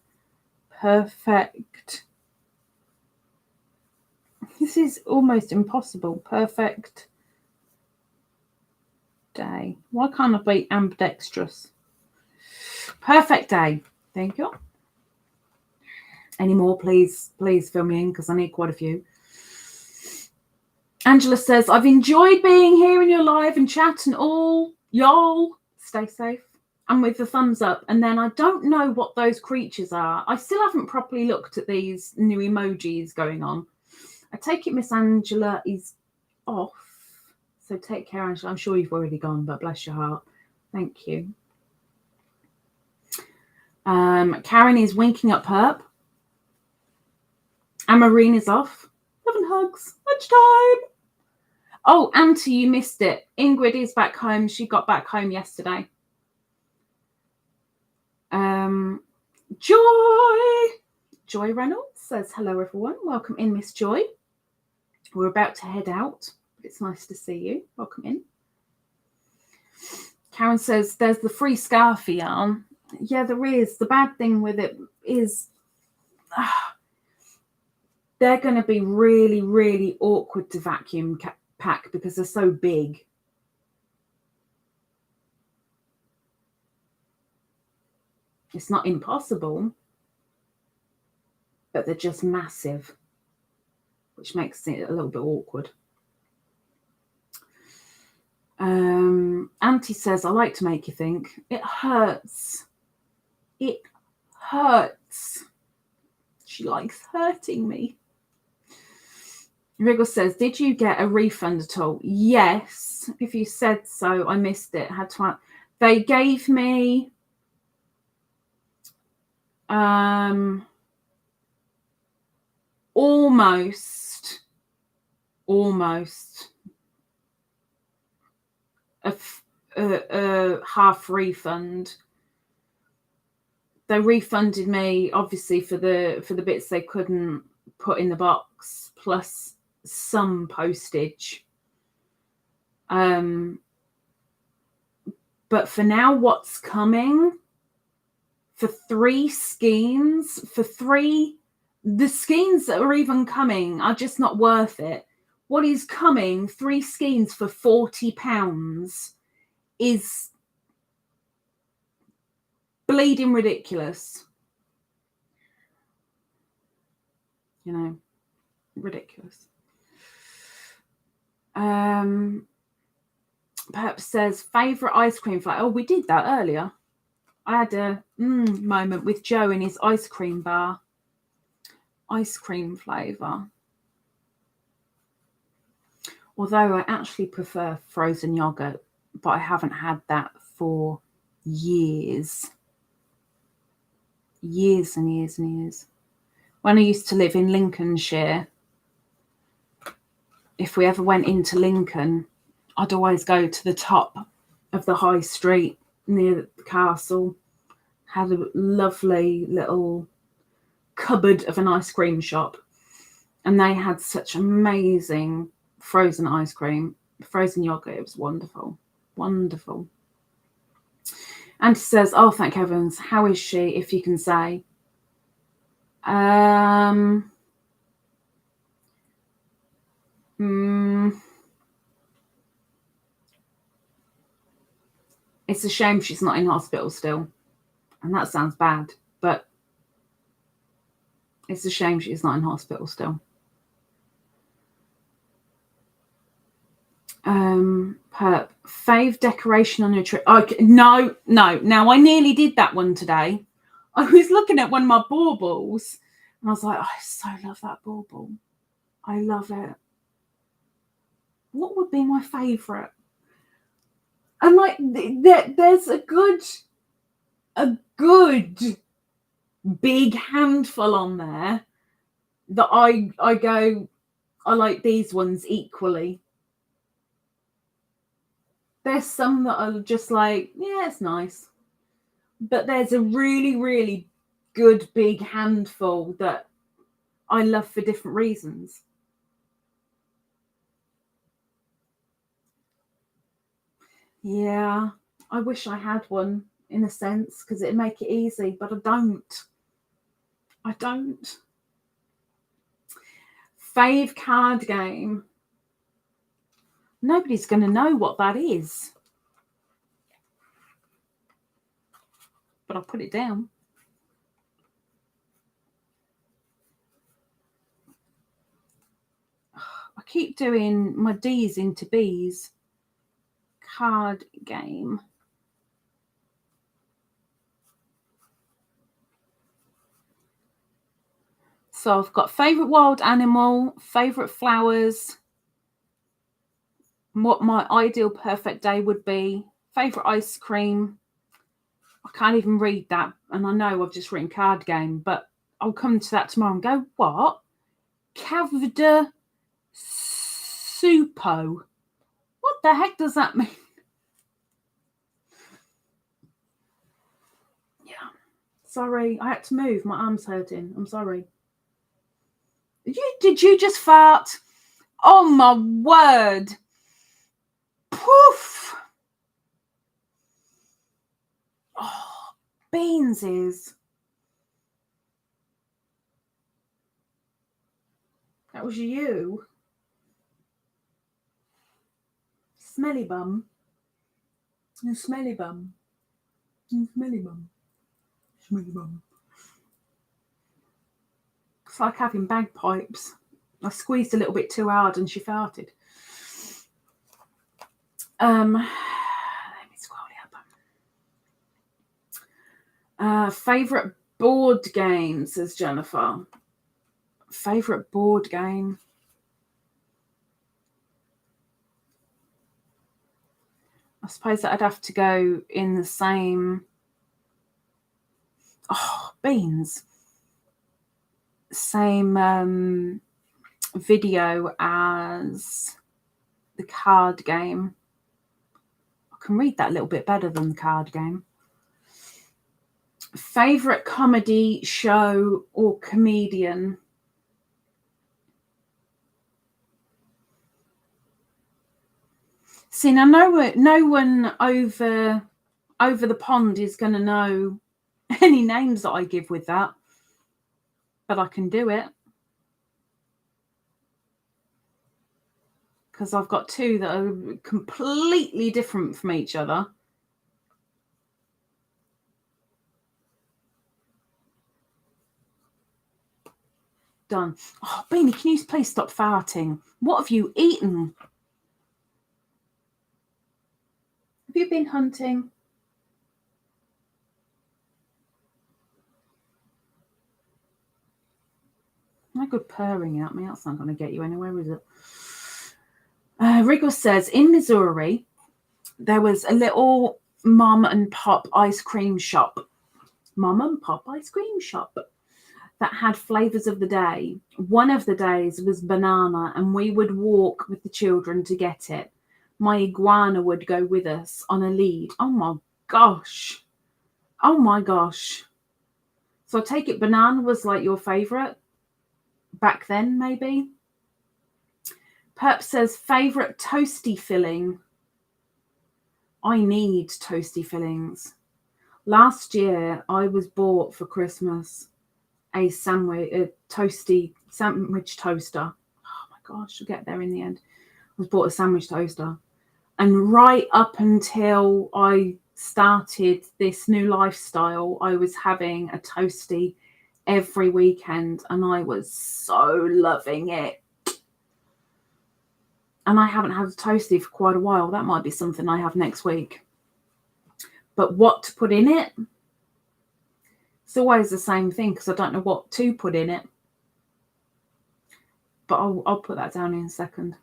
Perfect. This is almost impossible. Perfect day. Why can't I be ambidextrous? Perfect day. Thank you. Any more, please fill me in because I need quite a few. Angela says, I've enjoyed being here in your live and chat and all. Y'all stay safe. And with the thumbs up. And then I don't know what those creatures are. I still haven't properly looked at these new emojis going on. I take it Miss Angela is off. So take care, Angela. I'm sure you've already gone, but bless your heart. Thank you. Karen is winking up Purp. And Marine is off. Love and hugs. Lunchtime. Oh, Auntie, you missed it. Ingrid is back home. She got back home yesterday. Joy Reynolds says, hello, everyone. Welcome in, Miss Joy. We're about to head out. It's nice to see you. Welcome in. Karen says, there's the free scarf yarn. Yeah, there is. The bad thing with it is they're going to be really, really awkward to vacuum pack because they're so big. It's not impossible, but they're just massive, which makes it a little bit awkward. Auntie says, I like to make you think. It hurts. It hurts. She likes hurting me. Riggles says, did you get a refund at all? Yes. If you said so, I missed it. They gave me almost a half refund. They refunded me obviously for the bits they couldn't put in the box plus some postage. But for now, what's coming for 3 skeins, the skeins that are even coming are just not worth it. What is coming, 3 skeins for £40 is bleeding ridiculous. You know, ridiculous. Perhaps says, favourite ice cream flavour. Oh, we did that earlier. I had a moment with Joe in his ice cream bar. Ice cream flavour. Although I actually prefer frozen yogurt, but I haven't had that for years. Years and years and years. When I used to live in Lincolnshire, if we ever went into Lincoln, I'd always go to the top of the high street near the castle. Had a lovely little cupboard of an ice cream shop, and they had such amazing frozen ice cream, frozen yogurt. It was wonderful. Wonderful. And she says, oh, thank heavens, how is she, if you can say? It's a shame she's not in hospital still. And that sounds bad, but it's a shame she's not in hospital still. Purp, fave decoration on your trip. Okay, no. Now I nearly did that one today. I was looking at one of my baubles and I was like, I so love that bauble. I love it. What would be my favourite? And like, there's a good big handful on there that I go, I like these ones equally. There's some that are just like, yeah, it's nice. But there's a really, really good big handful that I love for different reasons. Yeah, I wish I had one in a sense because it'd make it easy, but I don't. I don't. Fave card game. Nobody's going to know what that is. But I'll put it down. I keep doing my D's into B's. Card game. So I've got favourite wild animal, favourite flowers, what my ideal perfect day would be, favourite ice cream. I can't even read that, and I know I've just written card game, but I'll come to that tomorrow and go, what? Cavda Supo. What the heck does that mean? Yeah. Sorry, I had to move. My arm's hurting. I'm sorry. Did you just fart? Oh my word. Poof. Oh, beansies. That was you. Smelly bum. You smelly bum. You smelly bum. Smelly bum. It's like having bagpipes. I squeezed a little bit too hard and she farted. Let me scroll up. Favourite board game, says Jennifer. Favourite board game. I suppose that I'd have to go in the same. Oh, beans. Same video as the card game. I can read that a little bit better than the card game. Favourite comedy show or comedian? See, now no one over the pond is going to know any names that I give with that, but I can do it because I've got two that are completely different from each other. Done. Oh, Beany, can you please stop farting? What have you eaten? Have you been hunting? No good purring at me. That's not going to get you anywhere, is it? Riggles says, in Missouri, there was a little mom and pop ice cream shop. Mom and pop ice cream shop that had flavours of the day. One of the days was banana, and we would walk with the children to get it. My iguana would go with us on a lead. Oh my gosh. Oh my gosh. So I take it banana was like your favourite back then, maybe? Purp says, favourite toasty filling. I need toasty fillings. Last year, I was bought for Christmas a toasty sandwich toaster. Oh my gosh, I'll get there in the end. I was bought a sandwich toaster. And right up until I started this new lifestyle, I was having a toasty every weekend and I was so loving it. And I haven't had a toasty for quite a while. That might be something I have next week. But what to put in it? It's always the same thing because I don't know what to put in it. But I'll put that down in a second.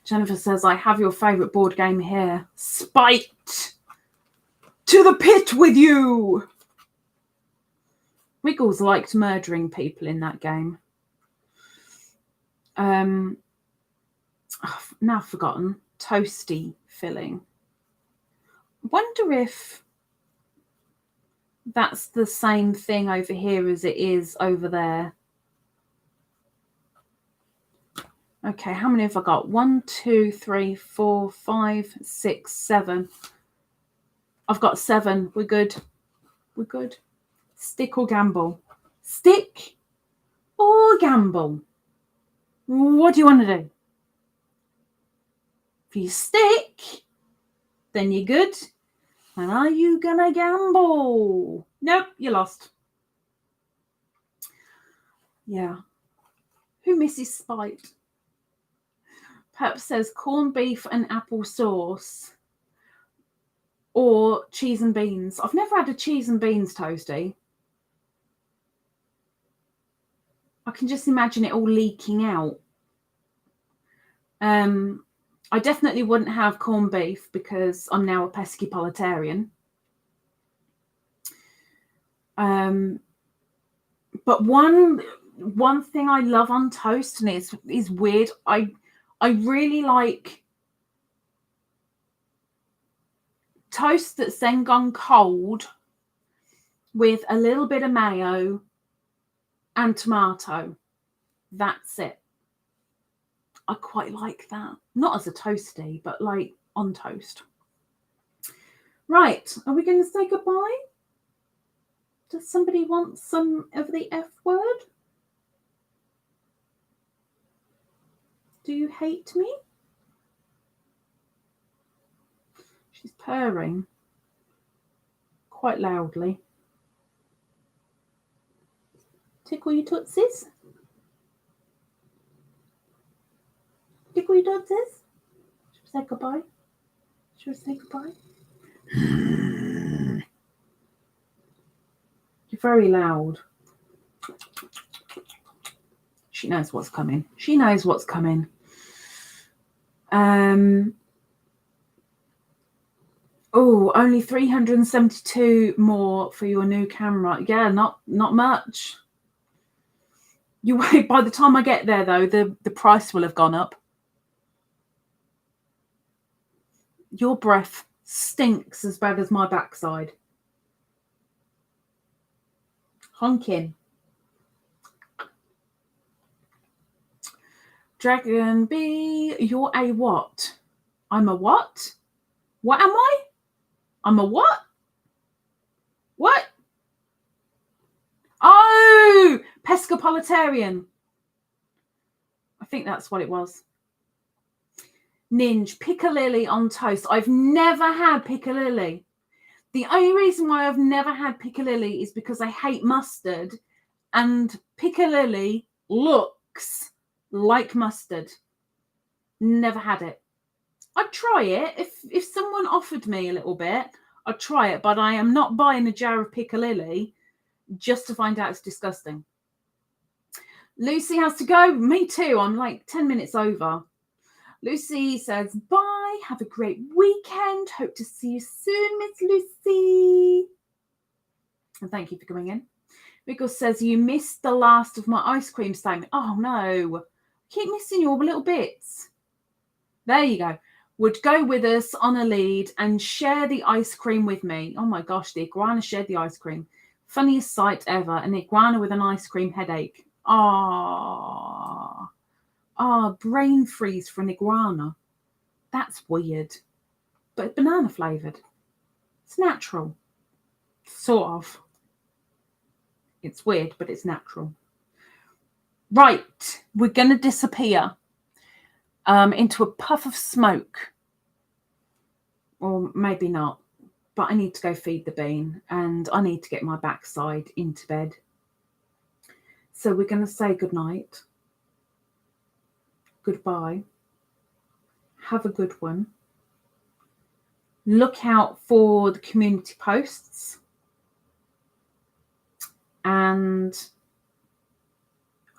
Jennifer says, I have your favourite board game here. Spite! To the pit with you! Riggles liked murdering people in that game. Now I've forgotten. Toasty filling. Wonder if that's the same thing over here as it is over there. Okay, how many have I got? 1, 2, 3, 4, 5, 6, 7. I've got 7. We're good. We're good. Stick or gamble? Stick or gamble? What do you want to do? If you stick, then you're good. And are you gonna gamble? Nope, you lost. Yeah. Who misses Spite? Purp says corned beef and apple sauce or cheese and beans. I've never had a cheese and beans toasty. I can just imagine it all leaking out. I definitely wouldn't have corned beef because I'm now a pesky proletarian. But one thing I love on toast, and it's weird, I really like toast that's then gone cold with a little bit of mayo and tomato. That's it. I quite like that. Not as a toasty, but like on toast. Right, are we going to say goodbye? Does somebody want some of the F word? Do you hate me? She's purring quite loudly. Tickle your tootsies? Tickle your tootsies? Should we say goodbye? Should we say goodbye? You're very loud. She knows what's coming. She knows what's coming. Oh, only 372 more for your new camera. Yeah, not much. You wait. By the time I get there, though, the price will have gone up. Your breath stinks as bad as my backside. Honking. Dragon B, you're a what? I'm a what? What am I? I'm a what? What? Oh, pescopolitarian. I think that's what it was. Ninja, piccalilli on toast. I've never had piccalilli. The only reason why I've never had piccalilli is because I hate mustard, and piccalilli looks like mustard. Never had it. I'd try it if someone offered me a little bit. I'd try it, but I am not buying a jar of piccalilli just to find out it's disgusting. Lucy has to go. Me too. I'm like 10 minutes over. Lucy says, bye. Have a great weekend. Hope to see you soon, Miss Lucy. And thank you for coming in. Riggles says, you missed the last of my ice cream statement. Oh, no. Keep missing your little bits. There you go. Would go with us on a lead and share the ice cream with me. Oh, my gosh. The iguana shared the ice cream. Funniest sight ever. An iguana with an ice cream headache. Brain freeze for an iguana. That's weird. But banana flavoured. It's natural. Sort of. It's weird, but it's natural. Right. We're going to disappear into a puff of smoke. Or maybe not. But I need to go feed the bean. And I need to get my backside into bed. So we're going to say goodnight. Goodbye. Have a good one. Look out for the community posts. And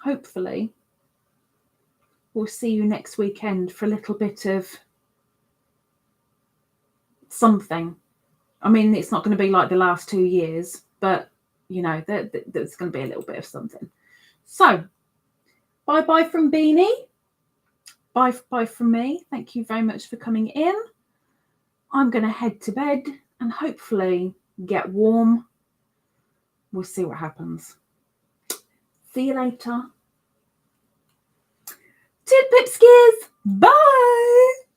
hopefully we'll see you next weekend for a little bit of something. I mean, it's not going to be like the last 2 years, but you know, there's going to be a little bit of something. So bye from Beany. Bye from me. Thank you very much for coming in. I'm going to head to bed and hopefully get warm. We'll see what happens. See you later. Tip pip skis. Bye.